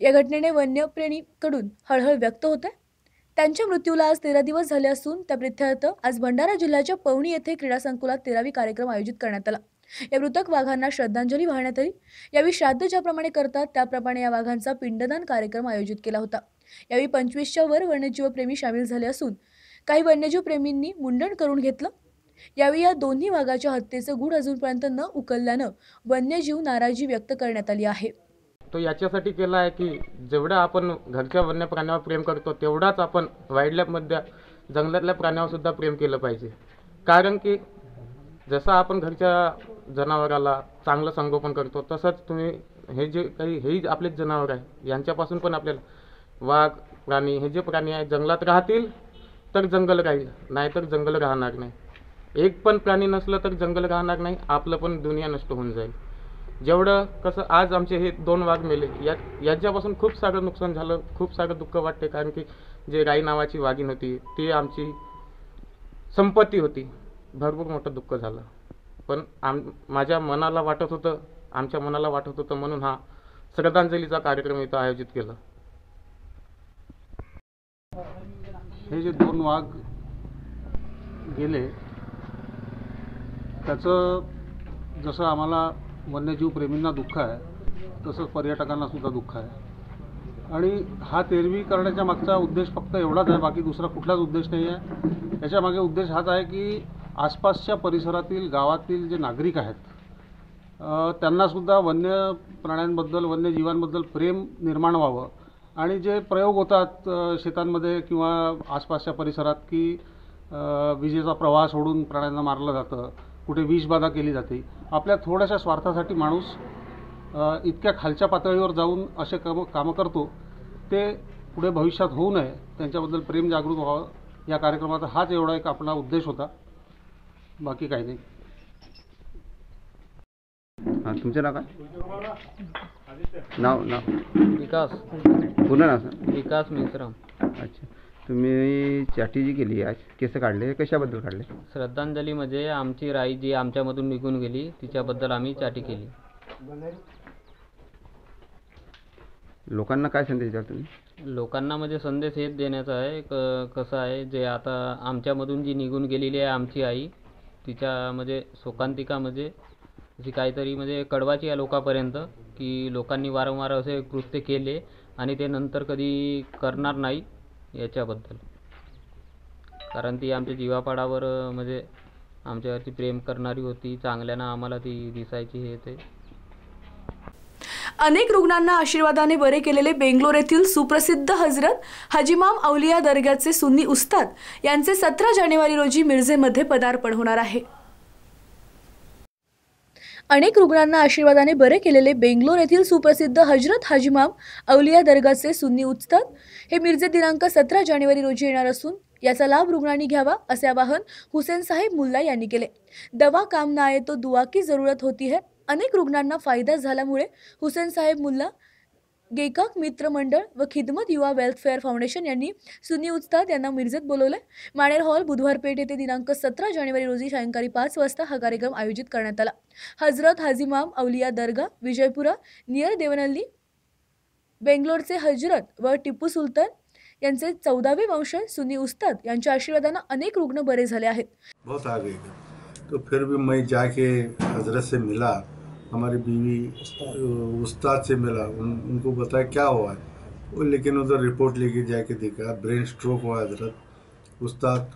या घटनेने वन्यप्रेमीकडून हळहळ व्यक्त होते। त्यांच्या मृत्यूला आज 13 दिवस झाले असून त्या प्रित्यर्थ आज भंडारा जिल्ह्याच्या पवनी येथे क्रीडा संकुलात 13वी कार्यक्रम आयोजित करण्यात आला। या मृतक वाघांना श्रद्धांजली वाहण्यात आली। यावेळी श्राद्ध ज्याप्रमाणे करतात त्याप्रमाणे या वाघांचा पिंडदान कार्यक्रम आयोजित केला होता। यावेळी 25च्या वर वन्यजीव प्रेमी सामील झाले असून काही वन्यजीव प्रेमींनी मुंडन करून घेतलं। यावेळी या दोन्ही वाघाच्या हत्येचं गूढ अजूनपर्यंत न उकलल्यानं वन्यजीव नाराजी व्यक्त करण्यात आली आहे। तो याच्यासाठी केला आहे की जेवढं आपण घरच्या वन्य प्राण्यावर प्रेम करतो तेवढाच आपण वाईल्डलाईफमध्ये जंगलातल्या प्राण्यावर सुद्धा प्रेम केलं पाहिजे। कारण की जसं आपण घरच्या जनावराला चांगलं संगोपन करतो तसंच तुम्ही हे जे काही हेही आपले जनावर आहे यांच्यापासून पण आपल्याला वाघ प्राणी हे जे प्राणी आहे जंगलात राहतील तर जंगल राहील, नाहीतर जंगल राहणार नाही। एक पण प्राणी नसलं तर जंगल राहणार नाही, आपलं पण दुनिया नष्ट होऊन जाईल। जेवढं कसं आज आमचे हे 2 वाघ मेले याच्यापासून खूप सारं नुकसान झालं, खूप सारं दुःख वाटते। कारण की जे राई नावाची वाघीण होती ती आमची संपत्ती होती, भरपूर मोठं दुःख झालं। पण माझ्या मनाला वाटत होतं, आमच्या मनाला वाटत होतं म्हणून हा श्रद्धांजलीचा कार्यक्रम इथं आयोजित केला। हे जे 2 वाघ गेले त्याचं जसं आम्हाला वन्यजीव प्रेमींना दुःख आहे तसंच पर्यटकांना सुद्धा दुःख आहे। आणि हा 13वी करण्याच्या मागचा उद्देश फक्त एवढाच आहे, बाकी दुसरा कुठलाच उद्देश नाही आहे। याच्या मागे उद्देश हाच आहे की आसपासच्या परिसरातील गावातील जे नागरिक आहेत त्यांनासुद्धा वन्य प्राण्यांबद्दल वन्यजीवांबद्दल प्रेम निर्माण व्हावं। आणि जे प्रयोग होतात शेतांमध्ये किंवा आसपासच्या परिसरात की विजेचा प्रवाह सोडून प्राण्यांना मारलं जातं, कुठे विषबाधा केली जाते, आपल्या थोड्याशा स्वार्थासाठी माणूस इतक्या खालच्या पातळीवर जाऊन असे कामं करतो, ते पुढे भविष्यात होऊ नये त्यांच्याबद्दल प्रेम जागृत व्हावं या कार्यक्रमाचा हाच एवढा एक आपला उद्देश होता, बाकी काही नाही। हां, तुमचं नाव काय? नाव विकास पूर्ण नाव सर? विकास मेश्राम। अच्छा, तुम्ही चाटी जी केली आज केस काढले, कशाबद्दल काढले? श्रद्धांजली म्हणजे आमची राई जी आमच्यामधून निघून गेली तिच्याबद्दल आम्ही चाटी केली। लोकांना काय संदेश द्याल तुम्ही? लोकांना म्हणजे संदेश हेच देण्याचा आहे कसं आहे जे आता आमच्यामधून जी निघून गेलेली आहे आमची आई, तिच्या म्हणजे शोकांतिका म्हणजे अशी काहीतरी म्हणजे कळवायची या लोकांपर्यंत की लोकांनी वारंवार असे कृत्य केले आणि ते नंतर कधी करणार नाही याच्याबद्दल। कारण ती आमच्या जीवापाडावर म्हणजे आमच्यावरती प्रेम करणारी होती, चांगल्यानं आम्हाला ती दिसायची हे ते। अनेक रुग्णांना आशीर्वादाने बरे केलेले बेंगलोर येथील सुप्रसिद्ध हजरत हाजीमाम औलिया दर्ग्याचे सुन्नी उस्ताद यांचे 17 जानेवारी रोजी मिरजेमध्ये पदार्पण होणार आहे। अनेक रुग्णांना आशीर्वादाने बरे केलेले बेंगलोर येथील सुप्रसिद्ध हजरत हाजीमाम औलिया दर्गाचे सुन्नी उस्ताद हे मिरजे दिनांक 17 जानेवारी रोजी येणार असून याचा लाभ रुग्णांनी घ्यावा असे आवाहन हुसेन साहेब मुल्ला यांनी केले। दवा काम ना आए तो दुआ की जरूरत होती है। अनेक रुग्णांना फायदा झाल्यामुळे हुसेन साहेब मुल्ला गेकाक मित्र मंडळ व खिदमत युवा वेल्फेअर फाउंडेशन यांनी सुन्नी उस्ताद यांना मिरजेत बोलवले। माणेर हॉल बुधवार पेठ येथे दिनांक 17 जानेवारी रोजी सायंकाळी 5 वाजता हा कार्यक्रम आयोजित करण्यात आला। हजरत हाजीमाम औलिया दर्गा विजयपुरा नियर देवनल्ली बेंगलोरचे हजरत व टिपू सुलतान यांचे 14वे वंशज सुन्नी उस्ताद यांच्या आशीर्वादाने अनेक रुग्ण बरे झाले आहेत। बहुत आगे तो फिर भी मैं जाके हजरत से मिला, हमारी बीवी उस्ताद से मिला, उनको बताया क्या हुआ है वो, लेकिन उधर रिपोर्ट लेके जाके देखा ब्रेन स्ट्रोक हुआ हजरत उस्ताद।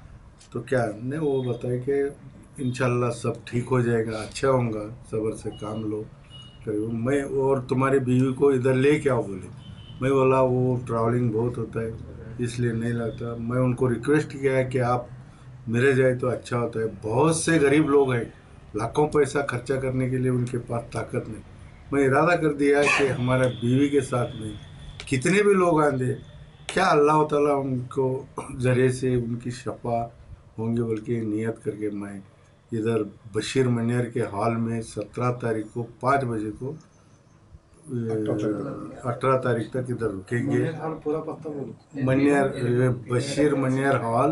तो क्या नहीं वो बताया कि इंशाल्लाह सब ठीक हो जाएगा, अच्छा होगा, सब्र से काम लो करो। मैं और तुम्हारी बीवी को इधर ले क्या बोले, मैं बोला वो ट्रैवलिंग बहुत होता है इसलिए नहीं लगता। मैं उनको रिक्वेस्ट किया है कि आप मेरे जाए तो अच्छा होता है। बहुत से गरीब लोग हैं, लाखों पैसा खर्चा करने के लिए उनके पास ताकत नहीं। मैं इरादा कर दिया कि हमारा बीवी के साथ में कितने भी लोग आंदे, क्या अल्लाह ताला उनको ज़रिए से उनकी शफा होंगे बल्कि नियत करके मैं इधर बशीर मनियर के हॉल में 17 तारीख को 5 बजे को 18 तारीख तक इधर रुकेंगे। मनियार बशीर मनियार हॉल,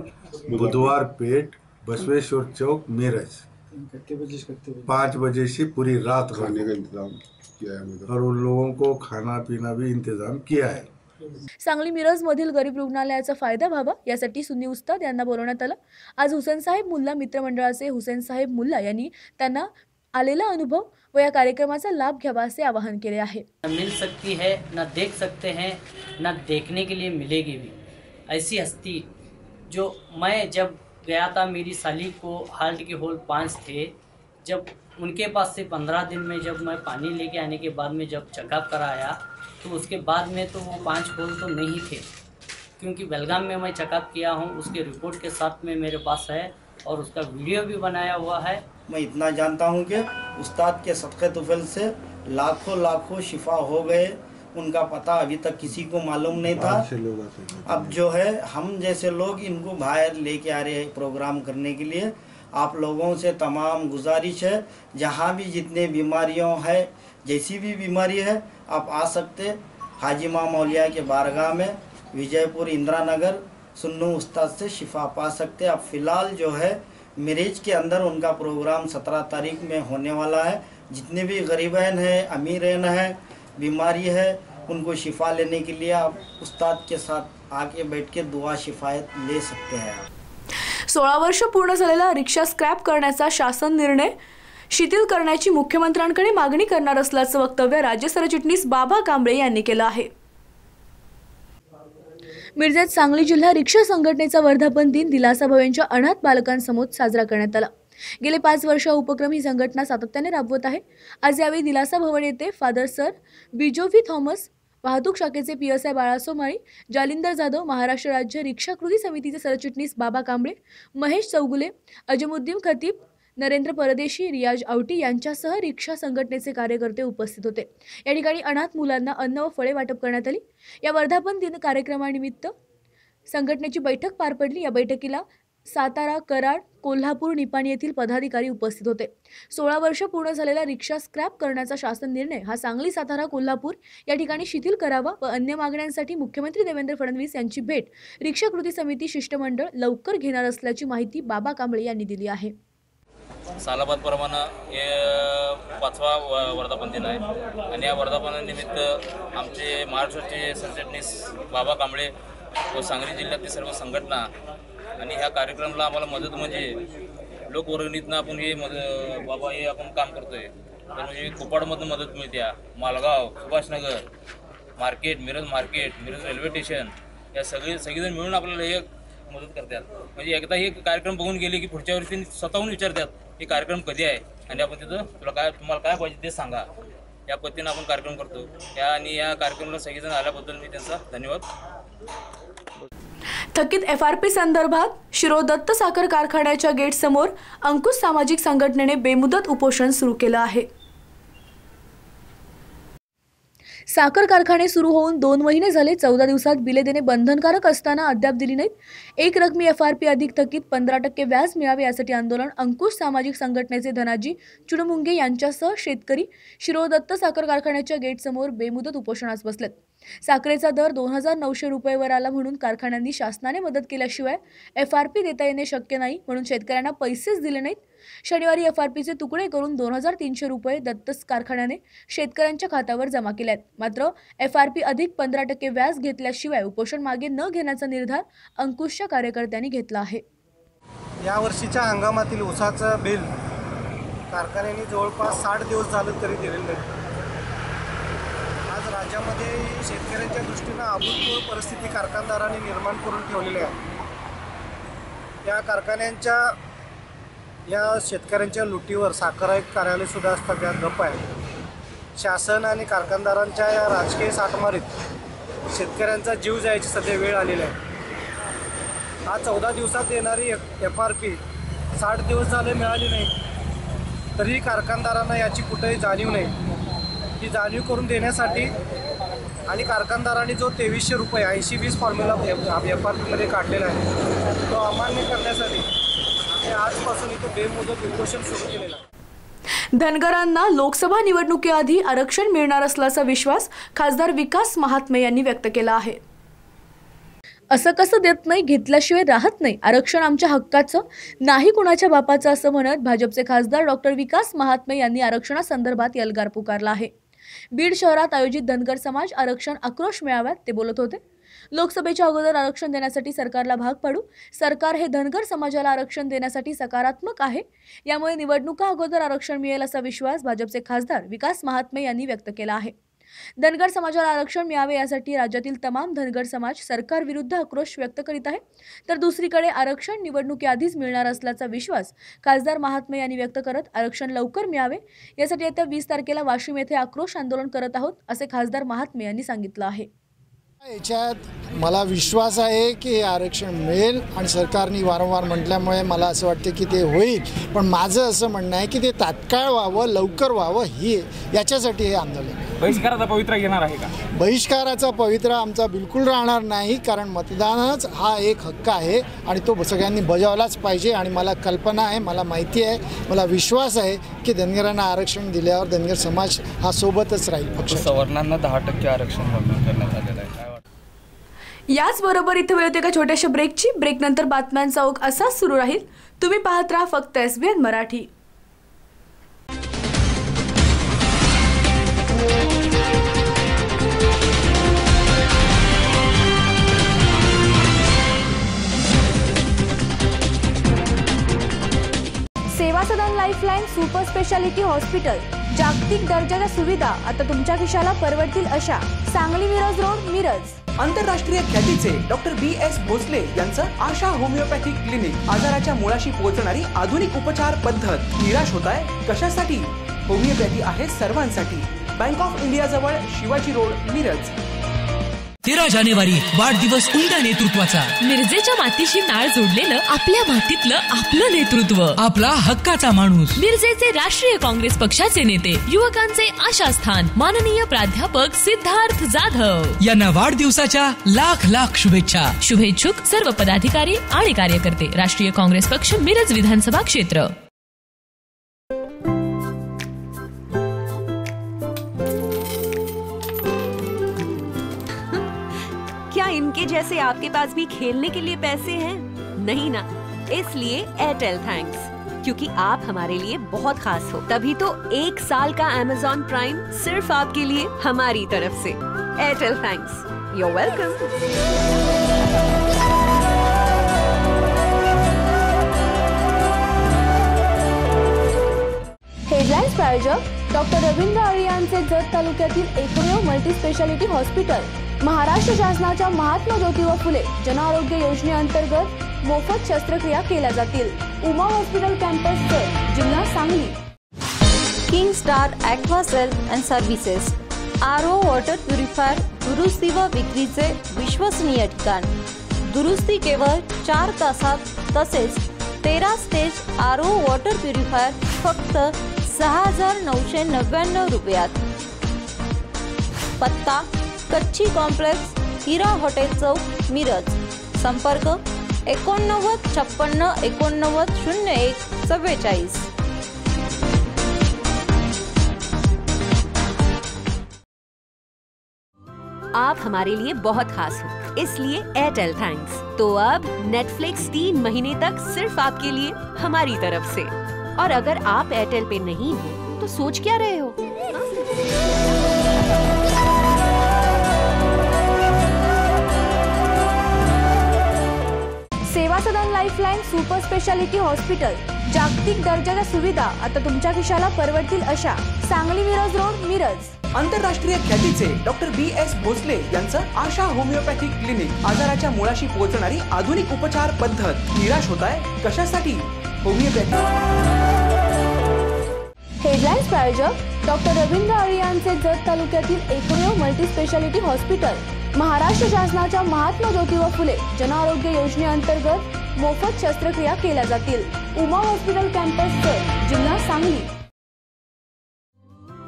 बुधवार पेट, बसवेश्वर चौक, मेरठ 5 बजे से पूरी रात खाने का इंतजाम किया है और उन लोगों को खाना पीना भी इंतजाम किया है। सांगली मिरज मधील गरीब रुग्णालयाचा फायदा व्हावा यासाठी सुन्नी उस्ताद यांना बोलवण्यात आलं। आज हुसेन साहेब मुल्ला मित्रमंडळाचे हुसेन साहेब मुल्ला यांनी त्यांना आलेला अनुभव व या कार्यक्रमाचा लाभ घ्यावा असे आवाहन केले आहे। मिल सकती है न देख सकते हैं न देखने के लिए मिलेगी भी ऐसी हस्ती जो मैं जब गया था मेरी साली को हार्ट के होल 5 थे। जब उनके पास से 15 दिन में जब मैं पानी लेके आने के बाद में जब चेकअप कराया तो उसके बाद में तो वो 5 होल तो नहीं थे, क्योंकि बेलगाम में मैं चेकअप किया हूँ, उसके रिपोर्ट के साथ में मेरे पास है और उसका वीडियो भी बनाया हुआ है। मैं इतना जानता हूँ कि उस्ताद के सदक़े तुफ़ैल से लाखों शिफा हो गए। उनका पता अभी तक किसी को मालूम नहीं था। अब जो है हम जैसे लोग इनको बाहर लेके आ रहे हैं प्रोग्राम करने के लिए। आप लोगों से तमाम गुजारिश है, जहाँ भी जितने बीमारियों है, जैसी भी बीमारी है, आप आ सकते। हाजी माँ मौलिया के बारगाह में विजयपुर इंदिरा नगर सुन्नू उस्ताद से शिफा पा सकते। अब फ़िलहाल जो है मिरेज के अंदर उनका प्रोग्राम 17 तारीख में होने वाला है। जितने भी गरीबैन हैं, अमीरैन हैं, बीमारी है, उनको शिफा लेने के लिए आप उस्ताद के साथ आके बैठ के दुआ शिफायत ले सकते हैं। 16 वर्ष पूर्ण झालेला रिक्षा स्क्रॅप करण्याचा शासन निर्णय शिथिल करण्याची मुख्यमंत्र्यांकडे मागणी करणार असल्याचं वक्तव्य राज्य सरचिटणीस बाबा कांबळे यांनी केलं आहे। मिरजेत सांगली जिल्हा रिक्षा संघटनेचा वर्धापन दिन दिलासा भवेंच्या अनाथ बालकांसमोर साजरा करण्यात आला। गेले 5 वर्ष उपक्रम ही संघटना सातत्याने राबवत आहे। आज यावेळी दिलासा भवन येथे फादर सर बिजोव्ही थॉमस, वाहतूक शाखेचे PSI बाळासो माळी, जालिंदर जाधव, महाराष्ट्र राज्य रिक्षा कृती समितीचे सरचिटणीस बाबा कांबळे, महेश चौगुले, अजमुद्दीन खतीब, नरेंद्र परदेशी, रियाज आवटी यांच्यासह रिक्षा संघटनेचे कार्यकर्ते उपस्थित होते। या ठिकाणी अनाथ मुलांना अन्न व फळे वाटप करण्यात आली। या वर्धापन दिन कार्यक्रमानिमित्त संघटनेची बैठक पार पडली। या बैठकीला सातारा, कराड, कोल्हापूर, निपाणी येथील पदाधिकारी उपस्थित होते। 16 वर्ष पूर्ण झालेला रिक्षा स्क्रॅप करण्याचा शासन निर्णय हा सांगली, सातारा, कोल्हापूर या ठिकाणी शिथिल करावा व अन्य मागण्यांसाठी मुख्यमंत्री देवेंद्र फडणवीस यांची भेट रिक्षा कृती समिती शिष्टमंडळ लवकर घेणार असल्याची माहिती बाबा कांबळे यांनी दिली आहे। सालाबादप्रमाणे हे 5वा वर्धापन दिन आहे आणि या वर्धापनानिमित्त आमचे महाराष्ट्राचे सरचिटणीस बाबा कांबळे व सांगली जिल्ह्यातील सर्व संघटना आणि ह्या कार्यक्रमाला आम्हाला मदत म्हणजे लोकवर्गणीतनं आपण हे बाबा हे आपण काम करतोय। तर म्हणजे कोपाडमधून मदत मिळते, Malgaon, Subhashnagar market, Miraj railway station या सगळेजण मिळून आपल्याला हे मदत करतात। म्हणजे एकदा हे कार्यक्रम बघून गेले की पुढच्या वर्षी स्वतःहून विचारतात हे कार्यक्रम कधी आहे आणि आपण तिथं तुम्हाला काय पाहिजे ते सांगा। या पद्धतीने आपण कार्यक्रम करतो आणि या कार्यक्रमाला सगळेजण आल्याबद्दल मी त्यांचा धन्यवाद। थकीत FRP संदर्भात शिरोदत्त साखर कारखान्याच्या गेट समोर अंकुश सामाजिक संघटनेने बेमुदत उपोषण सुरू केलं आहे। साखर कारखाने सुरू होऊन 2 महिने झाले। 14 दिवसात बिले देणे बंधनकारक असताना अद्याप दिली नाहीत। एक रकमी FRP अधिक थकीत 15% व्याज मिळावे यासाठी आंदोलन अंकुश सामाजिक संघटनेचे धनाजी चुडमुंगे यांच्यासह शेतकरी शिरोदत्त साखर कारखान्याच्या गेट समोर बेमुदत उपोषणास बसलेत। साखरेचा दर 2900 रुपयेवर आला म्हणून कारखान्यांनी शासनाने मदत केल्याशिवाय FRP देता येणे शक्य नाही म्हणून शेतकऱ्यांना पैसेच दिले नाहीत। शनिवारी FRPचे तुकडे करून 2300 रुपये दत्त कारखान्याने शेतकऱ्यांच्या खात्यावर जमा केलेत। मात्र FRP अधिक 15% व्याज घेतल्याशिवाय उपोषण मागे न घेण्याचा निर्धार अंकुशच्या कार्यकर्त्यांनी घेतला आहे। या वर्षीच्या हंगामातील ऊसाचं बिल कारखान्याने जवळपास 60 दिवस झाले तरी दिलेले नाही। आज राज्यामध्ये शेतकऱ्यांच्या दृष्टीने अभूतपूर्व परिस्थिती कारखानदारांनी निर्माण करून ठेवलेली आहे। या कारखान्यांच्या या शेतकऱ्यांच्या लुटीवर साखर आयुक्त कार्यालय सुद्धा असतात, यात गप्प आहे। शासन आणि कारखानदारांच्या या राजकीय साठमारीत शेतकऱ्यांचा जीव जायची सध्या वेळ आलेली आहे। आज 14 दिवसात येणारी FRP 60 दिवस झाले मिळाली नाही, तरी कारखानदारांना याची कुठेही जाणीव नाही। ही जाणीव करून देण्यासाठी आणि कारखानदारांनी जो 2300 रुपये 80-20 फॉर्म्युला FRPमध्ये काढलेला आहे तो अमान्य करण्यासाठी आजपासून इथे बेमुदत उपोषण सुरू केलेलं आहे। धनगरांना लोकसभा निवडणुकीआधी आरक्षण मिळणार असल्याचा विश्वास खासदार विकास महात्मे यांनी व्यक्त केला आहे. असं कसं देत नाही, घेतल्याशिवाय राहत नाही, आरक्षण आमच्या हक्काचं नाही कुणाच्या बापाचं असं म्हणत भाजपचे खासदार डॉक्टर विकास महात्मे यांनी आरक्षणासंदर्भात एल्गार पुकारला आहे. बीड शहरात आयोजित धनगर समाज आरक्षण आक्रोश मेळाव्यात ते बोलत होते. लोकसभेच्या अगोदर आरक्षण देण्यासाठी सरकारला भाग पाडू. सरकार हे धनगर समाजाला आरक्षण देण्यासाठी सकारात्मक आहे. यामुळे निवडणुका अगोदर आरक्षण मिळेल असा विश्वास भाजपचे खासदार विकास महात्मे यांनी व्यक्त केला आहे. धनगर समाजाला आरक्षण मिळावे यासाठी राज्यातील तमाम धनगर समाज सरकार विरुद्ध आक्रोश व्यक्त करीत आहे. तर दुसरीकडे आरक्षण निवडणुकीआधीच मिळणार असल्याचा विश्वास खासदार महात्मे यांनी व्यक्त करत आरक्षण लवकर मिळावे यासाठी येत्या 20 तारखेला वाशिम येथे आक्रोश आंदोलन करत आहोत असे खासदार महात्मे यांनी सांगितलं आहे. याच्यात मला विश्वास आहे की आरक्षण मिळेल आणि सरकारने वारंवार म्हटल्यामुळे मला असं वाटतं की ते होईल. पण माझं असं म्हणणं आहे की ते तात्काळ व्हावं, लवकर व्हावं, ही याच्यासाठी हे आंदोलन. बहिष्काराचा पवित्रा येणार आहे का? बहिष्काराचा पवित्रा आमचा बिलकुल राहणार नाही, कारण मतदानच हा एक हक्क आहे आणि तो सगळ्यांनी बजावलाच पाहिजे. आणि मला कल्पना आहे, मला माहिती आहे, मला विश्वास आहे की धनगरांना आरक्षण दिल्यावर धनगर समाज हा सोबतच राहील. पक्ष सवर्णांना 10% आरक्षण मंजूर करण्यात आलेलं आहे. याचबरोबर इथे वेळ होते का छोट्याशा ब्रेकची. ब्रेकनंतर बातम्यांचा ओघ असाच सुरू राहील. तुम्ही पाहत राहा फक्त SBN मराठी. सेवा सदन लाईफलाईन सुपर स्पेशालिटी हॉस्पिटल, जागतिक दर्जाच्या सुविधा आता तुमच्या खिशाला परवडतील अशा. सांगली मिरज रोड, मिरज. आंतरराष्ट्रीय ख्यातीचे डॉक्टर BS भोसले यांचं आशा होमिओपॅथिक क्लिनिक. आजाराच्या मुळाशी पोहोचणारी आधुनिक उपचार पद्धत. निराश होताय कशासाठी? होमिओपॅथी आहे सर्वांसाठी. बँक ऑफ इंडिया जवळ, शिवाजी रोड, मिरज. 13 जानेवारी वाढदिवस उमद्या नेतृत्वाचा. मिरजेच्या मातीशी नाळ जोडलेलं आपल्या मातीतलं आपलं नेतृत्व, आपला हक्काचा माणूस. मिरजेचे राष्ट्रीय काँग्रेस पक्षाचे नेते, युवकांचे आशास्थान माननीय प्राध्यापक सिद्धार्थ जाधव यांना वाढदिवसाच्या लाख लाख शुभेच्छा. शुभेच्छुक सर्व पदाधिकारी आणि कार्यकर्ते. राष्ट्रीय काँग्रेस पक्ष, मिरज विधानसभा क्षेत्र. क्या इनके जैसे आपके पास भी खेलने के लिए पैसे हैं? नहीं ना, इसलिए एयरटेल थैंक्स, क्योंकि आप हमारे लिए बहुत खास हो. तभी तो 1 साल का Amazon प्राइम सिर्फ आपके लिए हमारी तरफ से. Airtel thanks, you are welcome. Headlines प्रायोजक डॉक्टर रवींद्र आळे यांचे जत तालुक्यातील एकमेव मल्टी स्पेशालिटी हॉस्पिटल. महाराष्ट्र शासनाच्या महात्मा ज्योतिबा फुले जन आरोग्य योजनेअंतर्गत मोफत शस्त्रक्रिया केल्या जातील. उमा हॉस्पिटल कॅम्पस जत, जिल्हा Sangli. King star aquacel and services, RO water purifier दुरुस्ती व विक्रीचे विश्वसनीय ठिकाण. दुरुस्ती केवळ 4 तासात, तसेच 13 स्टेज RO वॉटर प्युरिफायर फक्त 6,999 रुपयात. पत्ता कच्ची कॉम्प्लेक्स, हिरा हॉटेल चौक, मिरज. संपर्क 89 56 89 01 44. आप हमारे लिए बहुत खास हो, इसलिए एयरटेल थैंक्स. तो अब नेटफ्लिक्स 3 महीने तक सिर्फ आपके लिए हमारी तरफ से. और अगर आप एयरटेल पे नहीं हो तो सोच क्या रहे हो? सेवा सदन लाईफलाईन सुपर स्पेशालिटी हॉस्पिटल, जागतिक दर्जाच्या सुविधा आता तुमच्या खिशाला परवडतील अशा. सांगली मिरज रोड, मिरज. आंतरराष्ट्रीय ख्यातीचे डॉक्टर BS भोसले यांचं आशा होमिओपॅथिक क्लिनिक. आजाराच्या मुळाशी पोहोचणारी आधुनिक उपचार पद्धत. निराश होताय कशासाठी? होमिओपॅथी. हेडलाईन्स प्रायोजक डॉक्टर रवींद्र आळे यांचे जत तालुक्यातील एकमेव मल्टी स्पेशालिटी हॉस्पिटल. महाराष्ट्र शासनाच्या महात्मा ज्योतिबा फुले जन आरोग्य योजनेअंतर्गत मोफत शस्त्रक्रिया केल्या जातील. उमा हॉस्पिटल कॅम्पस जत, जिल्हा सांगली.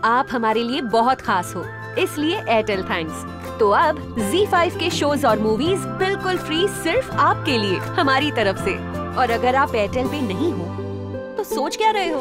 आप हमारे लिए बहुत खास हो, इसलिए एयरटेल थैंक्स. तो अब ZEE5 के शोज और मूवीज बिल्कुल फ्री सिर्फ आपके लिए हमारी तरफ से. और अगर आप एयरटेल पे नहीं हो तो सोच क्या रहे हो?